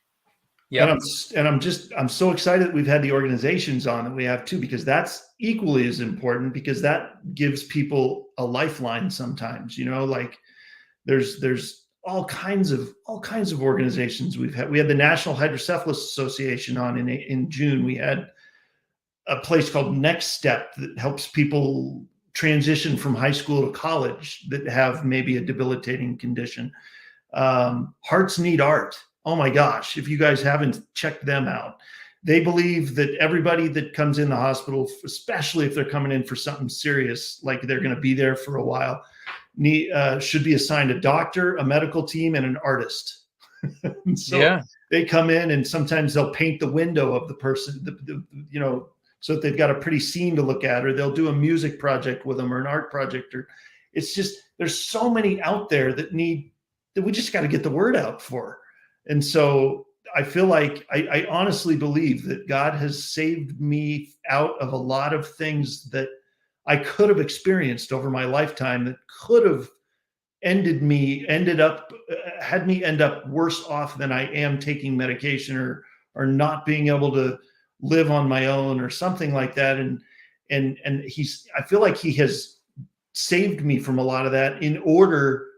Speaker 3: Yeah. And I'm so excited that we've had the organizations on that we have too, because that's equally as important, because that gives people a lifeline sometimes, you know, like there's all kinds of organizations we've had. We had the National Hydrocephalus Association on in June. We had a place called Next Step that helps people transition from high school to college that have maybe a debilitating condition. Hearts Need Art. Oh my gosh, if you guys haven't checked them out, they believe that everybody that comes in the hospital, especially if they're coming in for something serious, like they're going to be there for a while, should be assigned a doctor, a medical team, and an artist. And so they come in, and sometimes they'll paint the window of the person, so that they've got a pretty scene to look at, or they'll do a music project with them or an art project. Or it's just, there's so many out there that we just got to get the word out for. And so I feel like I honestly believe that God has saved me out of a lot of things that I could have experienced over my lifetime that could have had me end up worse off than I am taking medication or not being able to live on my own or something like that. And I feel like he has saved me from a lot of that in order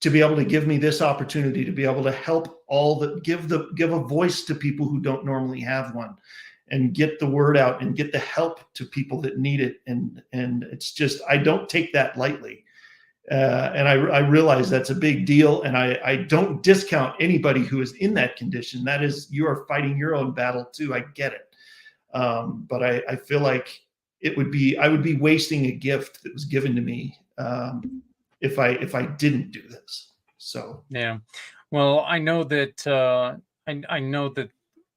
Speaker 3: to be able to give me this opportunity to be able to help give a voice to people who don't normally have one, and get the word out and get the help to people that need it. And it's just, I don't take that lightly. And I realize that's a big deal. And I don't discount anybody who is in that condition. That is, you are fighting your own battle too. I get it. But I feel like I would be wasting a gift that was given to me if I didn't do this. So
Speaker 1: yeah, well, I know that I know that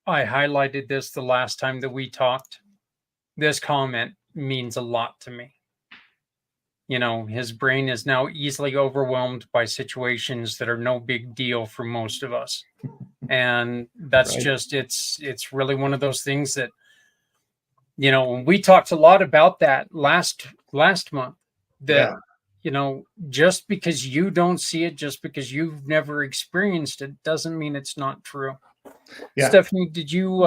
Speaker 1: I highlighted this the last time that we talked. This comment means a lot to me. His brain is now easily overwhelmed by situations that are no big deal for most of us, and that's
Speaker 3: Right.
Speaker 1: just it's really one of those things that we talked a lot about that last month, that just because you don't see it, just because you've never experienced it, doesn't mean it's not true.
Speaker 3: Yeah.
Speaker 1: Stephanie, did you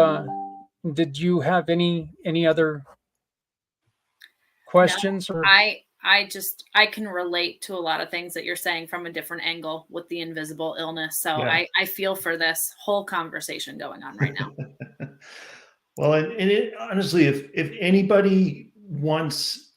Speaker 1: have any other questions?
Speaker 2: No,
Speaker 1: or
Speaker 2: I can relate to a lot of things that you're saying from a different angle with the invisible illness. So
Speaker 3: Yeah.
Speaker 2: I feel for this whole conversation going on right now.
Speaker 3: Well, and honestly, if anybody wants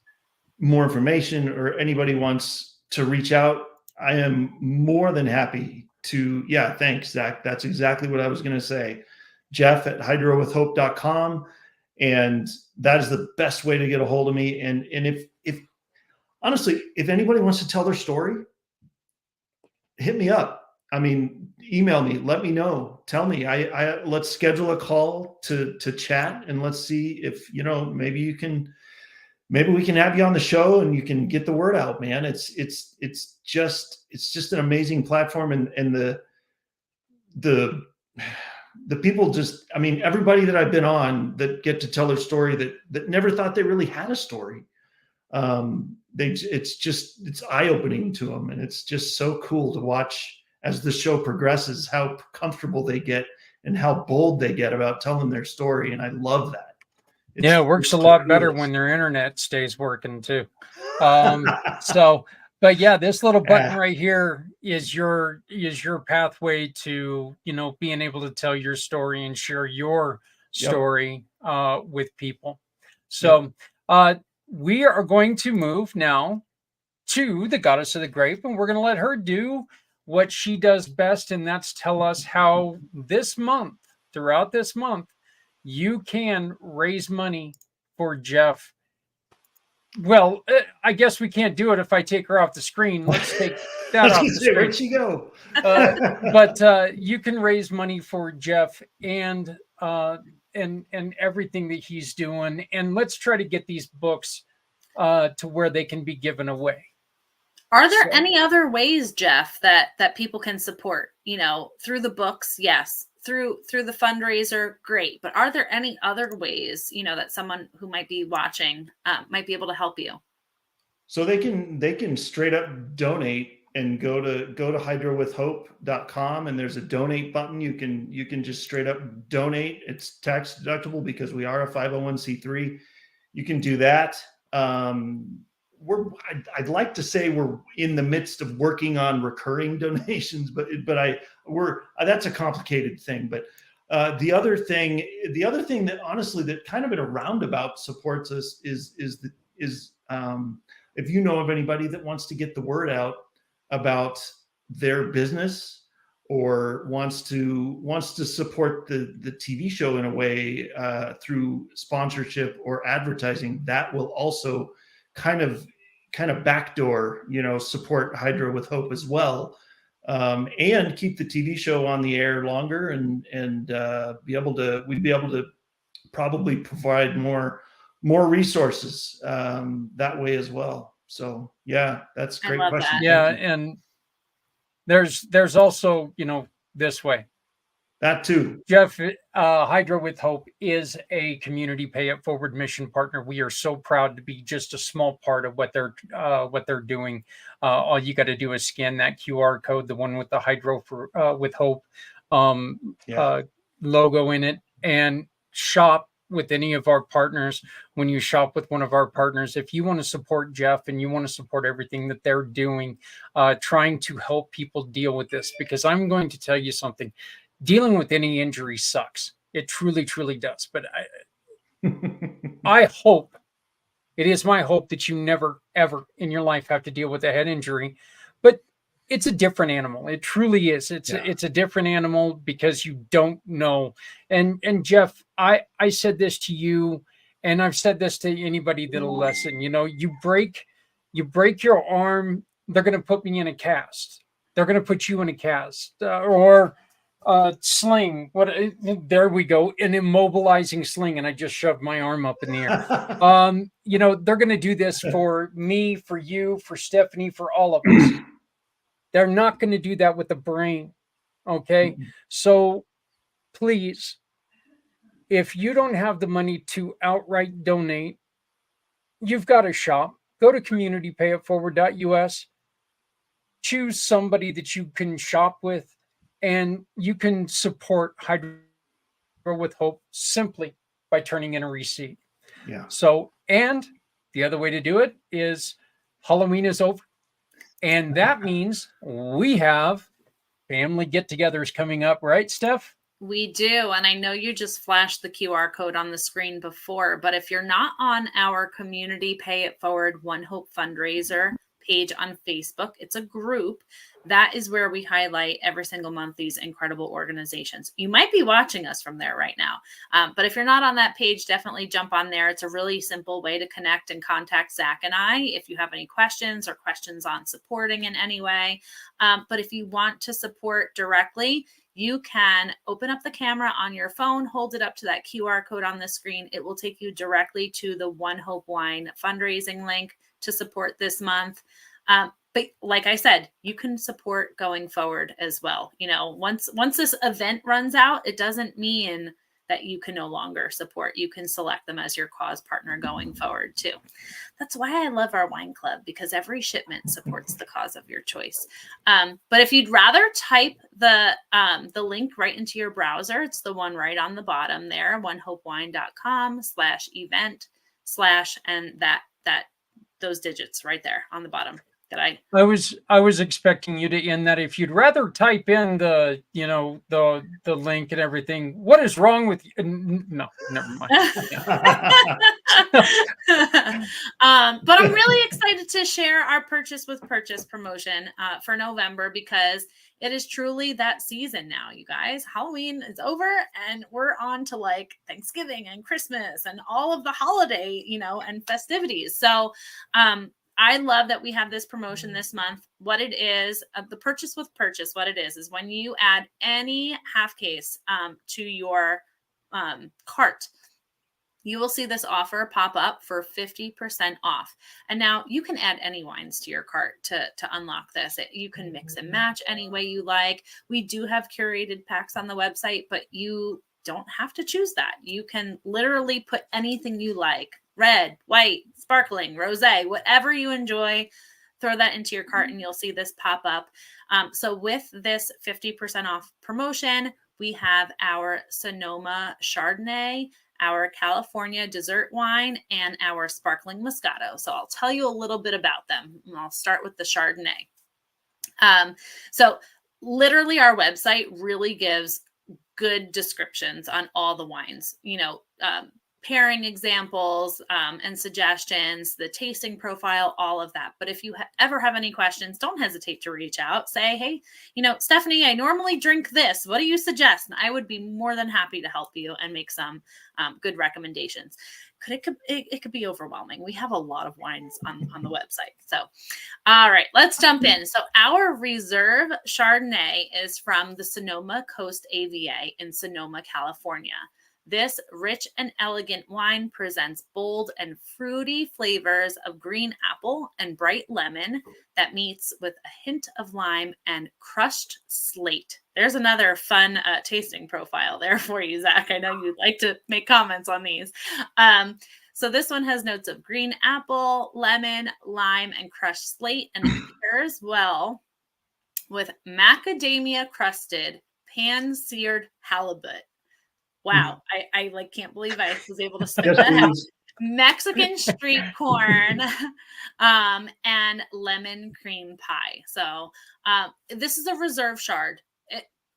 Speaker 3: more information or anybody wants to reach out, I am more than happy to. Yeah, thanks, Zach. That's exactly what I was going to say. Jeff at hydrowithhope.com. And that is the best way to get a hold of me. And if honestly, if anybody wants to tell their story, hit me up. I mean, email me, let me know, tell me. Let's schedule a call to chat, and let's see if maybe we can have you on the show and you can get the word out, man. It's just an amazing platform, and the people just, I mean, everybody that I've been on that get to tell their story that never thought they really had a story. It's eye-opening to them, and it's just so cool to watch as the show progresses, how comfortable they get and how bold they get about telling their story. And I love that.
Speaker 1: It works a lot better when their internet stays working too. But yeah, this little button right here is your pathway to, being able to tell your story and share your story with people. So we are going to move now to the Goddess of the Grape, and we're going to let her do what she does best, and that's tell us how throughout this month, you can raise money for Jeff. Well, I guess we can't do it if I take her off the screen. Let's take that off the screen.
Speaker 3: Where'd she go?
Speaker 1: But you can raise money for Jeff and everything that he's doing, and let's try to get these books to where they can be given away.
Speaker 2: Are there any other ways, Jeff, that people can support? Through the books, yes. Through the fundraiser, great. But are there any other ways, that someone who might be watching might be able to help you?
Speaker 3: So they can straight up donate and go to hydrowithhope.com, and there's a donate button. You can just straight up donate. It's tax deductible because we are a 501c3. You can do that. I'd like to say we're in the midst of working on recurring donations, but that's a complicated thing. But the other thing that honestly that kind of in a roundabout supports us is if you know of anybody that wants to get the word out about their business or wants to support the TV show in a way through sponsorship or advertising, that will also kind of backdoor, support Hydro with Hope as well, and keep the TV show on the air longer, and we'd be able to probably provide more resources that way as well. So yeah, that's a great question.
Speaker 1: Yeah, and there's also, this way.
Speaker 3: That too.
Speaker 1: Jeff, Hydro with Hope is a community pay it forward mission partner. We are so proud to be just a small part of what they're doing. All you got to do is scan that QR code, the one with the Hydro with Hope logo in it, and shop with any of our partners. When you shop with one of our partners, if you want to support Jeff and you want to support everything that they're doing, trying to help people deal with this, because I'm going to tell you something. Dealing with any injury sucks. It truly, truly does. But I hope, it is my hope that you never, ever in your life have to deal with a head injury. But it's a different animal. It truly is. It's a different animal because you don't know. And Jeff, I said this to you, and I've said this to anybody that'll listen. You break your arm, they're going to put me in a cast. They're going to put you in a cast, or sling. There we go, an immobilizing sling, and I just shoved my arm up in the air. They're going to do this for me, for you, for Stephanie, for all of us. They're not going to do that with the brain. Okay. So please, if you don't have the money to outright donate, you've got to shop. Go to communitypayitforward.us, choose somebody that you can shop with, and you can support Hydro with Hope simply by turning in a receipt.
Speaker 3: Yeah.
Speaker 1: So, and the other way to do it is Halloween is over. And that means we have family get-togethers coming up, right, Steph?
Speaker 2: We do. And I know you just flashed the QR code on the screen before, but if you're not on our Community Pay It Forward One Hope fundraiser page on Facebook, it's a group. That is where we highlight every single month these incredible organizations. You might be watching us from there right now. But if you're not on that page, definitely jump on there. It's a really simple way to connect and contact Zach and I if you have any questions or questions on supporting in any way. But if you want to support directly, you can open up the camera on your phone, hold it up to that QR code on the screen. It will take you directly to the One Hope Wine fundraising link to support this month. But like I said, you can support going forward as well. Once this event runs out, it doesn't mean that you can no longer support. You can select them as your cause partner going forward too. That's why I love our wine club, because every shipment supports the cause of your choice. But if you'd rather type the link right into your browser, it's the one right on the bottom there, onehopewine.com/event/ and that those digits right there on the bottom. I
Speaker 1: was expecting you to end that. If you'd rather type in the link and everything, what is wrong with you? No, never mind.
Speaker 2: But I'm really excited to share our Purchase with Purchase promotion for November, because it is truly that season now, you guys. Halloween is over and we're on to like Thanksgiving and Christmas and all of the holiday, and festivities. So I love that we have this promotion this month. What it is, the Purchase with Purchase, what it is when you add any half case to your cart, you will see this offer pop up for 50% off. And now you can add any wines to your cart to unlock this. You can mix and match any way you like. We do have curated packs on the website, but you don't have to choose that. You can literally put anything you like: red, white, sparkling, rosé, whatever you enjoy, throw that into your cart and you'll see this pop up. So with this 50% off promotion, we have our Sonoma Chardonnay, our California dessert wine, and our sparkling Moscato. So I'll tell you a little bit about them. I'll start with the Chardonnay. So literally our website really gives good descriptions on all the wines. pairing examples and suggestions, the tasting profile, all of that. But if you ever have any questions, don't hesitate to reach out. Say, hey, Stephanie, I normally drink this. What do you suggest? And I would be more than happy to help you and make some good recommendations. It could be overwhelming. We have a lot of wines on the website. So, all right, let's jump in. So our reserve Chardonnay is from the Sonoma Coast AVA in Sonoma, California. This rich and elegant wine presents bold and fruity flavors of green apple and bright lemon that meets with a hint of lime and crushed slate. There's another fun tasting profile there for you, Zach. I know you'd like to make comments on these. So this one has notes of green apple, lemon, lime, and crushed slate, and it pairs well with macadamia crusted pan-seared halibut. Wow, I can't believe I was able to spit that out. Mexican street corn and lemon cream pie. So this is a reserve Chard.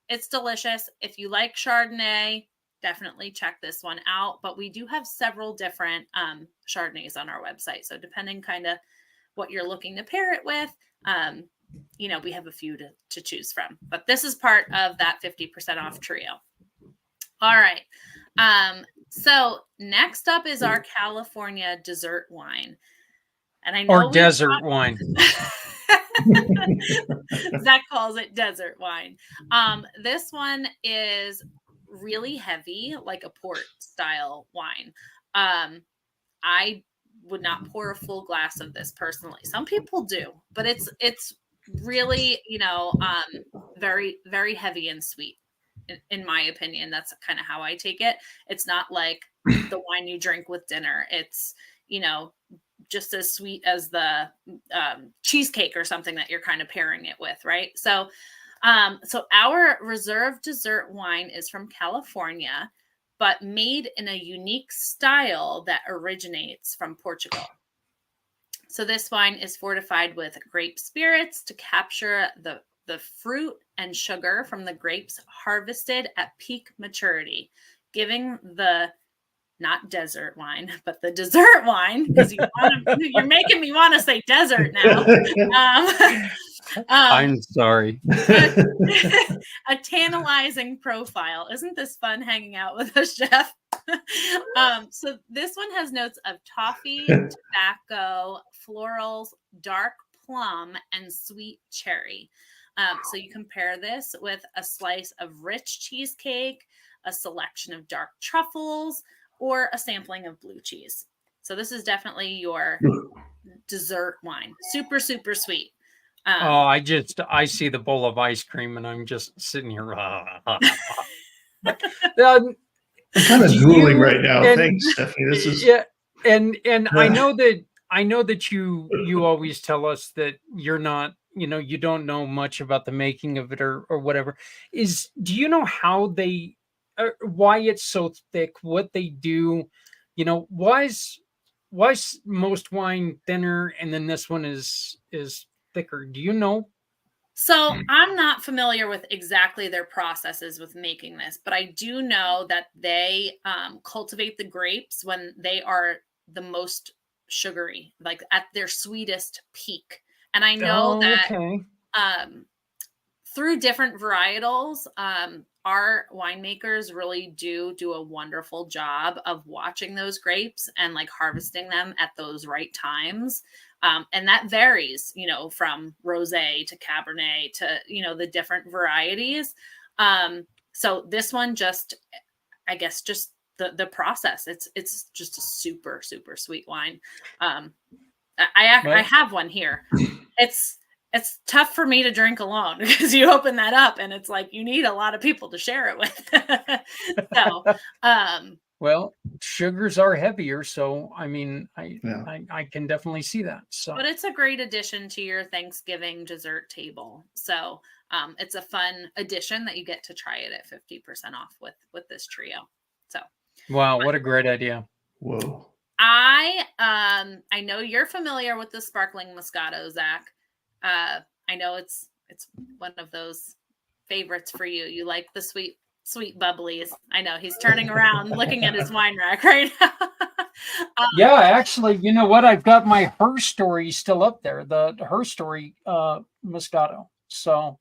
Speaker 2: It's delicious. If you like Chardonnay, definitely check this one out. But we do have several different Chardonnays on our website. So depending kind of what you're looking to pair it with, we have a few to choose from. But this is part of that 50% off trio. All right. So next up is our California dessert wine. And I know
Speaker 1: desert wine.
Speaker 2: Zach calls it desert wine. This one is really heavy, like a port style wine. I would not pour a full glass of this personally. Some people do, but it's really, very, very heavy and sweet. In my opinion, that's kind of how I take it. It's not like the wine you drink with dinner. It's, just as sweet as the cheesecake or something that you're kind of pairing it with, right? So our reserve dessert wine is from California, but made in a unique style that originates from Portugal. So this wine is fortified with grape spirits to capture the fruit and sugar from the grapes harvested at peak maturity, giving the not desert wine, but the dessert wine, because you're making me want to say desert now.
Speaker 1: I'm sorry.
Speaker 2: A tantalizing profile. Isn't this fun hanging out with us, Jeff? So this one has notes of toffee, tobacco, florals, dark plum, and sweet cherry. So you compare this with a slice of rich cheesecake, a selection of dark truffles, or a sampling of blue cheese. So this is definitely your dessert wine. Super, super sweet.
Speaker 1: I see the bowl of ice cream and I'm just sitting here.
Speaker 3: I'm kind of drooling right now. Thanks, Stephanie. This is
Speaker 1: and I know that you always tell us that you're not, you don't know much about the making of it or whatever. Do you know how they why it's so thick, what they do, why is most wine thinner and then this one is thicker? Do you know?
Speaker 2: So I'm not familiar with exactly their processes with making this, but I do know that they cultivate the grapes when they are the most sugary, like at their sweetest peak. And I know that through different varietals, our winemakers really do a wonderful job of watching those grapes and like harvesting them at those right times. And that varies, from rosé to Cabernet to, the different varieties. So this one I guess the process, it's just a super, super sweet wine. I have one here. It's tough for me to drink alone because you open that up and it's like you need a lot of people to share it with. So,
Speaker 1: well, sugars are heavier, so I mean, I can definitely see that. So,
Speaker 2: but it's a great addition to your Thanksgiving dessert table. So, it's a fun addition that you get to try it at 50% off with this trio. So,
Speaker 1: wow, what a great idea!
Speaker 3: Whoa.
Speaker 2: I know you're familiar with the sparkling Moscato, Zach. I know it's one of those favorites for you. You like the sweet sweet bubblies. I know he's turning around looking at his wine rack right now.
Speaker 1: Yeah, actually, you know what? I've got my Her Story still up there, the Her Story Moscato. So,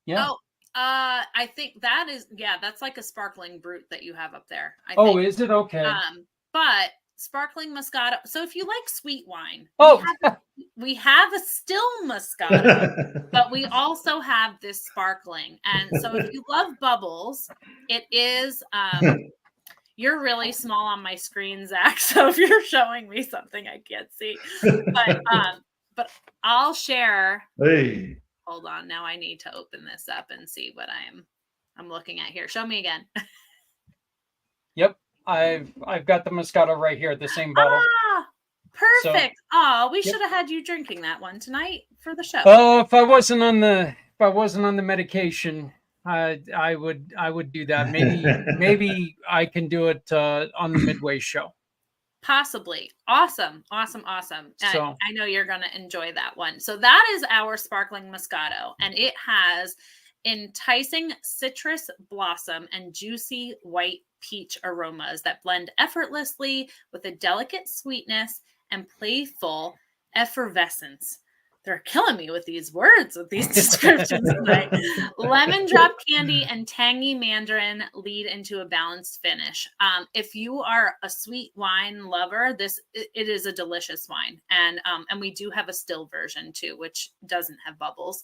Speaker 1: yeah.
Speaker 2: Oh, I think that is, that's like a sparkling brut that you have up there. I
Speaker 1: Oh,
Speaker 2: think.
Speaker 1: is it? Okay.
Speaker 2: But sparkling Moscato. So if you like sweet wine,
Speaker 1: Oh,
Speaker 2: we have a still Moscato, but we also have this sparkling. And so if you love bubbles, it is, you're really small on my screen, Zach. So if you're showing me something I can't see, but I'll share.
Speaker 3: Hey.
Speaker 2: Hold on. Now I need to open this up and see what I'm looking at here. Show me again.
Speaker 1: Yep. I've got the Moscato right here, the same bottle.
Speaker 2: Ah, perfect. So, we should have had you drinking that one tonight for the show.
Speaker 1: Oh, if I wasn't on the medication, I would do that. Maybe I can do it on the midway show.
Speaker 2: Possibly. Awesome. So, I know you're going to enjoy that one. So that is our sparkling Moscato, and it has enticing citrus blossom and juicy white peach aromas that blend effortlessly with a delicate sweetness and playful effervescence. They're killing me with these words, with these descriptions tonight. Lemon drop candy and tangy mandarin lead into a balanced finish. If you are a sweet wine lover, it is a delicious wine. And we do have a still version too, which doesn't have bubbles.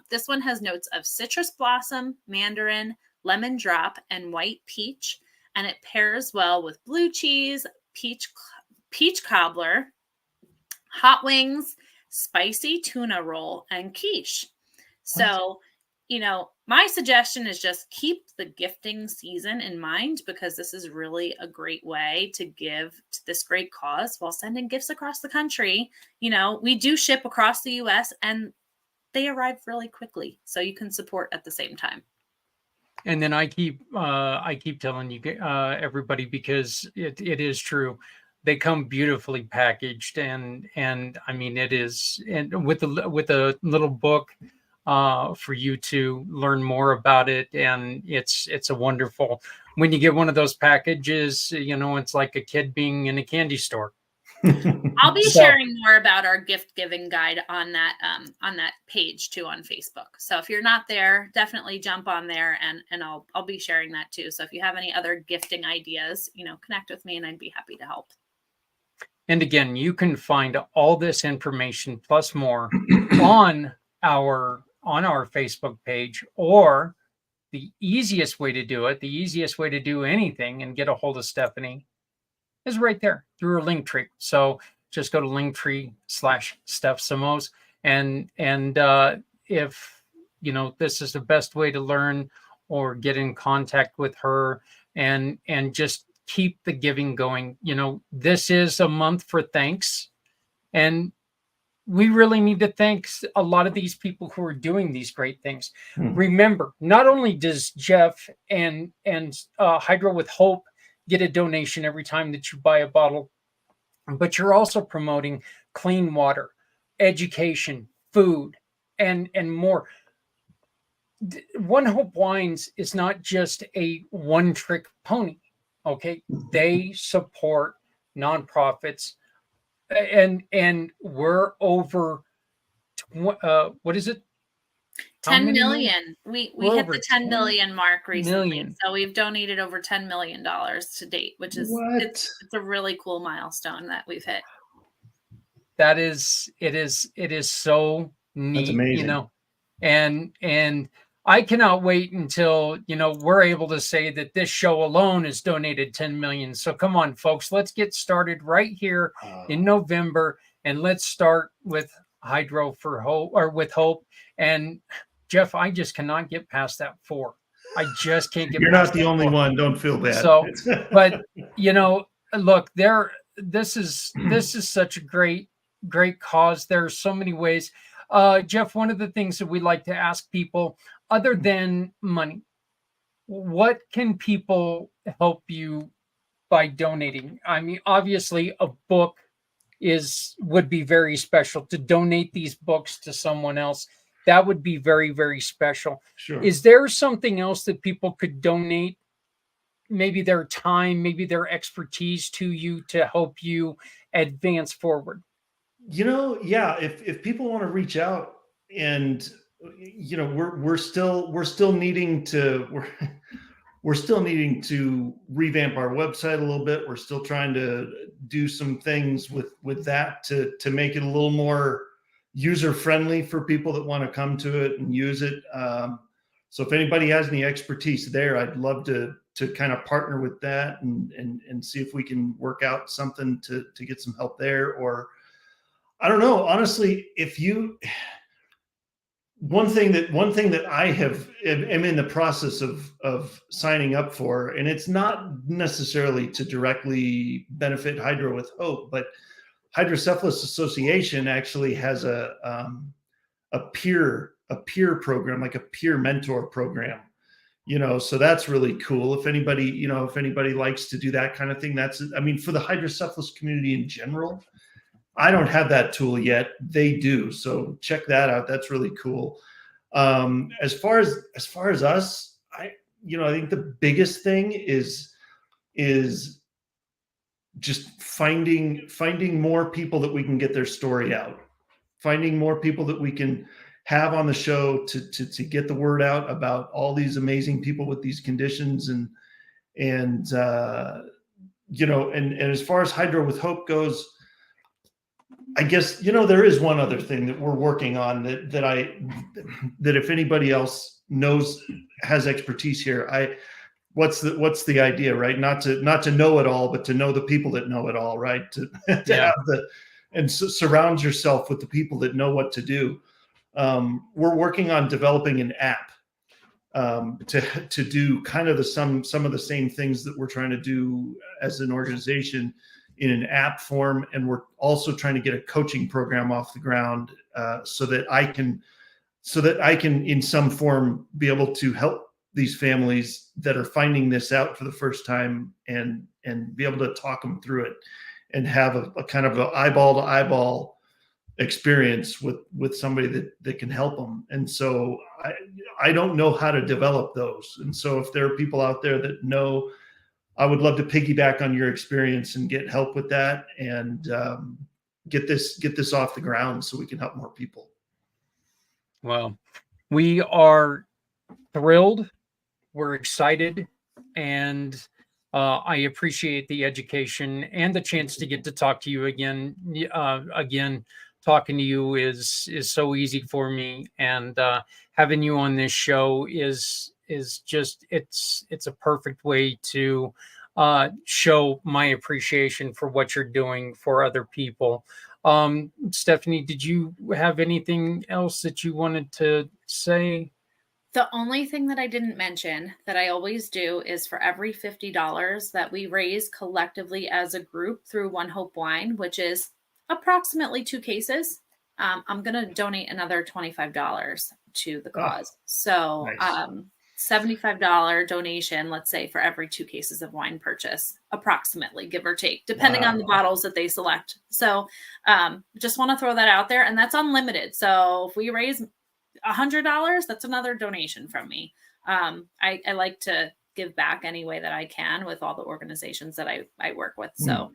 Speaker 2: This one has notes of citrus blossom, mandarin, lemon drop, and white peach. And it pairs well with blue cheese, peach cobbler, hot wings, spicy tuna roll, and quiche. So, my suggestion is just keep the gifting season in mind, because this is really a great way to give to this great cause while sending gifts across the country. We do ship across the US and they arrive really quickly, so you can support at the same time.
Speaker 1: And then I keep telling you everybody, because it is true. They come beautifully packaged, and I mean, it is, and with a little book for you to learn more about it, and it's a wonderful. When you get one of those packages, it's like a kid being in a candy store.
Speaker 2: I'll be sharing more about our gift giving guide on that page too on Facebook. So if you're not there, definitely jump on there, and I'll be sharing that too. So if you have any other gifting ideas, connect with me and I'd be happy to help.
Speaker 1: And again, you can find all this information plus more on our Facebook page, or the easiest way to do it, the easiest way to do anything and get a hold of Stephanie is right there through her link tree. So just go to linktree/Steph Samos. And if this is the best way to learn or get in contact with her, and just keep the giving going. This is a month for thanks, and we really need to thank a lot of these people who are doing these great things. Remember, not only does Jeff and Hydro with Hope get a donation every time that you buy a bottle, but you're also promoting clean water, education, food, and more. One Hope Wines is not just a one-trick pony. Okay, they support nonprofits, and we're over. What is it?
Speaker 2: 10 million. We hit the 10 million mark recently. So we've donated over $10 million to date, which is it's a really cool milestone that we've hit.
Speaker 1: That is, it is so neat.
Speaker 3: That's amazing.
Speaker 1: And I cannot wait until, we're able to say that this show alone has donated 10 million. So come on, folks, let's get started right here in November, and let's start with Hydro for Hope, or with Hope. And Jeff, I just cannot get past that 4. I just can't get.
Speaker 3: You're not the only one. Don't feel bad.
Speaker 1: So, but look, this is such a great cause. There's so many ways. Jeff, one of the things that we like to ask people, other than money, what can people help you by donating? I mean, obviously a book would be very special. To donate these books to someone else that would be very, very special.
Speaker 3: Sure.
Speaker 1: Is there something else that people could donate? Maybe their time, maybe their expertise to you to help you advance forward?
Speaker 3: Yeah, if people want to reach out, and we're still needing to we're still needing to revamp our website a little bit. We're still trying to do some things with that to make it a little more user friendly for people that want to come to it and use it. So if anybody has any expertise there, I'd love to kind of partner with that and see if we can work out something to get some help there. Or I don't know, honestly, one thing that I am in the process of signing up for, and it's not necessarily to directly benefit Hydro with Hope, but Hydrocephalus Association actually has a peer program, like a peer mentor program. So that's really cool. If anybody likes to do that kind of thing, for the hydrocephalus community in general, I don't have that tool yet. They do. So check that out. That's really cool. As far as us, I think the biggest thing is just finding more people that we can get their story out, finding more people that we can have on the show to get the word out about all these amazing people with these conditions. And as far as Hydro with Hope goes, I guess, there is one other thing that we're working on that if anybody else has expertise here, what's the idea, right? Not to know it all, but to know the people that know it all, right? To have and surround yourself with the people that know what to do. We're working on developing an app to do kind of some of the same things that we're trying to do as an organization in an app form. And we're also trying to get a coaching program off the ground so that I can in some form be able to help these families that are finding this out for the first time and be able to talk them through it and have a kind of an eyeball to eyeball experience with somebody that can help them. And so I don't know how to develop those. And so if there are people out there that know, I would love to piggyback on your experience and get help with that and get this off the ground so we can help more people.
Speaker 1: Well, we are thrilled. We're excited, and I appreciate the education and the chance to get to talk to you again. Talking to you is so easy for me, and having you on this show is just it's a perfect way to show my appreciation for what you're doing for other people. Stephanie, did you have anything else that you wanted to say?
Speaker 2: The only thing that I didn't mention that I always do is for every $50 that we raise collectively as a group through One Hope Wine, which is approximately 2 cases, I'm going to donate another $25 to the cause. So nice. $75 donation, let's say, for every 2 cases of wine purchase, approximately, give or take, depending on the bottles that they select. So just want to throw that out there, and that's unlimited. So if we raise $100, that's another donation from me. I like to give back any way that I can with all the organizations that I work with. So,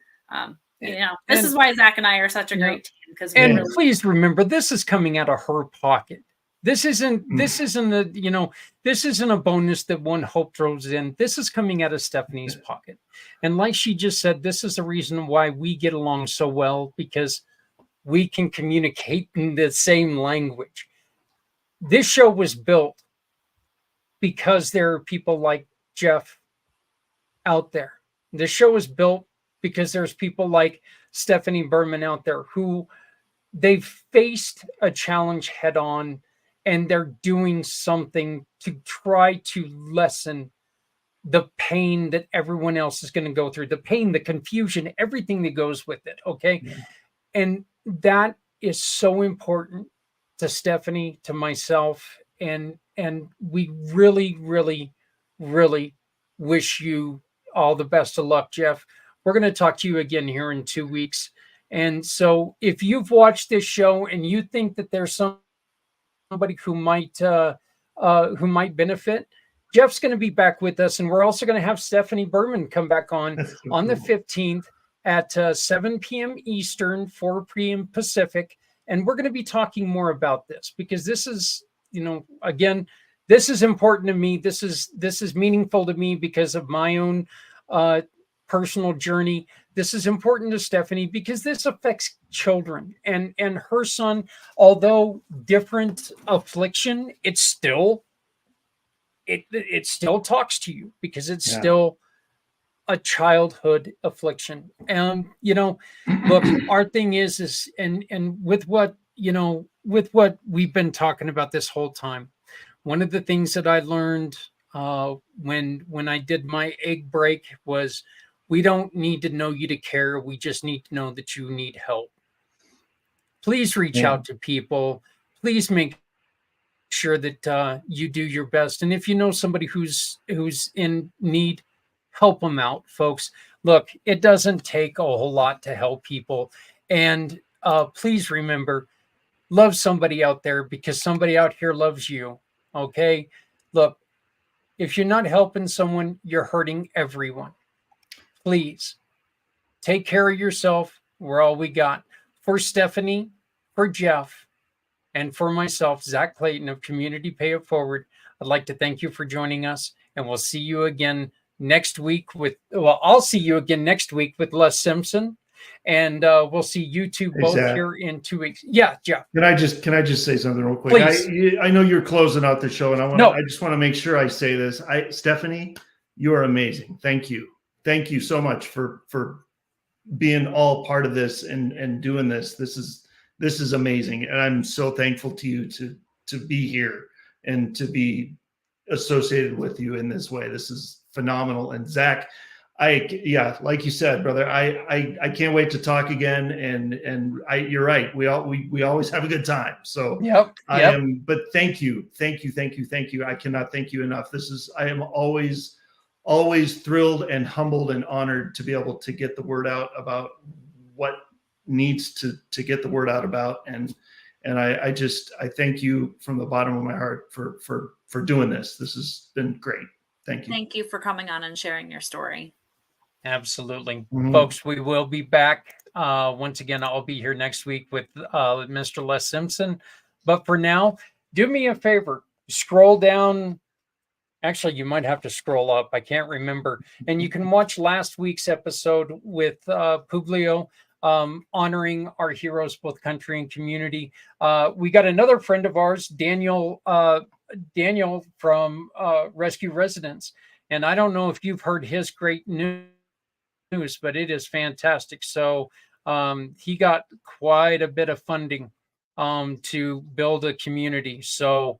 Speaker 2: this is why Zach and I are such a great team. Because
Speaker 1: please remember, this is coming out of her pocket. This isn't a bonus that One Hope throws in. This is coming out of Stephanie's pocket. And like she just said, this is the reason why we get along so well, because we can communicate in the same language. This show was built because there are people like Jeff out there. This show was built because there's people like Stephanie Berman out there who they've faced a challenge head on, and they're doing something to try to lessen the pain that everyone else is going to go through, the pain, the confusion, everything that goes with it. Okay. Yeah. And that is so important to Stephanie, to myself. And we really, really, really wish you all the best of luck, Jeff. We're going to talk to you again here in 2 weeks. And so if you've watched this show and you think that there's somebody who might benefit, Jeff's going to be back with us, and we're also going to have Stephanie Berman come back on
Speaker 3: That's so
Speaker 1: the
Speaker 3: cool.
Speaker 1: 15th at 7 p.m. Eastern, 4 p.m. Pacific, and we're going to be talking more about this because this is, again, this is important to me. This is meaningful to me because of my own personal journey. This is important to Stephanie because this affects children and her son. Although different affliction, it still talks to you because it's still a childhood affliction. And look, our thing is and with what we've been talking about this whole time, one of the things that I learned when I did my egg break was, we don't need to know you to care. We just need to know that you need help. Please reach out to people. Please make sure that you do your best. And if you know somebody who's in need, help them out, folks. Look, it doesn't take a whole lot to help people. And please remember, love somebody out there because somebody out here loves you. Okay? Look, if you're not helping someone, you're hurting everyone. Please take care of yourself. We're all we got. For Stephanie, for Jeff, and for myself, Zach Clayton of Community Pay It Forward, I'd like to thank you for joining us. And we'll see you again next week I'll see you again next week with Les Simpson. And we'll see you two both here in 2 weeks. Yeah, Jeff.
Speaker 3: Can I just say something real quick?
Speaker 1: Please.
Speaker 3: I know you're closing out the show, and I just want to make sure I say this. Stephanie, you are amazing. Thank you. Thank you so much for being all part of this and doing this. This is amazing, and I'm so thankful to you to be here and to be associated with you in this way. This is phenomenal. And Zach, like you said, brother, I can't wait to talk again. And you're right. We always have a good time. So
Speaker 1: yep.
Speaker 3: But thank you. I cannot thank you enough. I am always thrilled and humbled and honored to be able to get the word out about what needs to get the word out about. And I thank you from the bottom of my heart for doing this. This has been great. Thank you.
Speaker 2: Thank you for coming on and sharing your story.
Speaker 1: Absolutely. Folks, we will be back. Once again, I'll be here next week with Mr. Les Simpson. But for now, do me a favor, scroll down. Actually, you might have to scroll up. I can't remember. And you can watch last week's episode with Publio, honoring our heroes, both country and community. We got another friend of ours, Daniel from Rescue Residents. And I don't know if you've heard his great news, but it is fantastic. So he got quite a bit of funding to build a community. So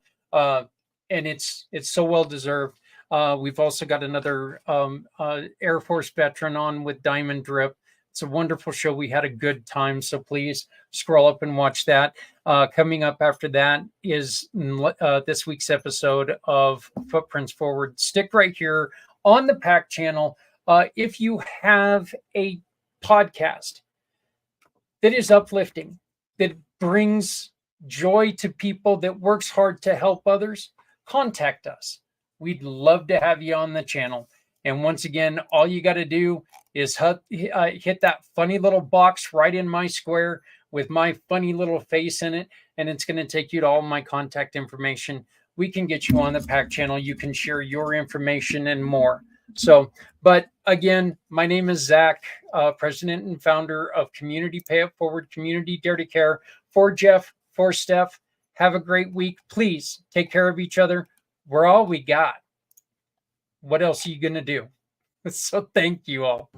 Speaker 1: and it's so well deserved. We've also got another Air Force veteran on with Diamond Drip. It's a wonderful show. We had a good time. So please scroll up and watch that. Coming up after that is this week's episode of Footprints Forward. Stick right here on the PAC channel. If you have a podcast that is uplifting, that brings joy to people, that works hard to help others, contact us. We'd love to have you on the channel. And once again, all you got to do is hit that funny little box right in my square with my funny little face in it, and it's going to take you to all my contact information. We can get you on the PAC channel. You can share your information and more. So, but again, my name is Zach, president and founder of Community Pay It Forward, Community Dare to Care. For Jeff, for Steph, have a great week. Please take care of each other. We're all we got. What else are you going to do? So thank you all.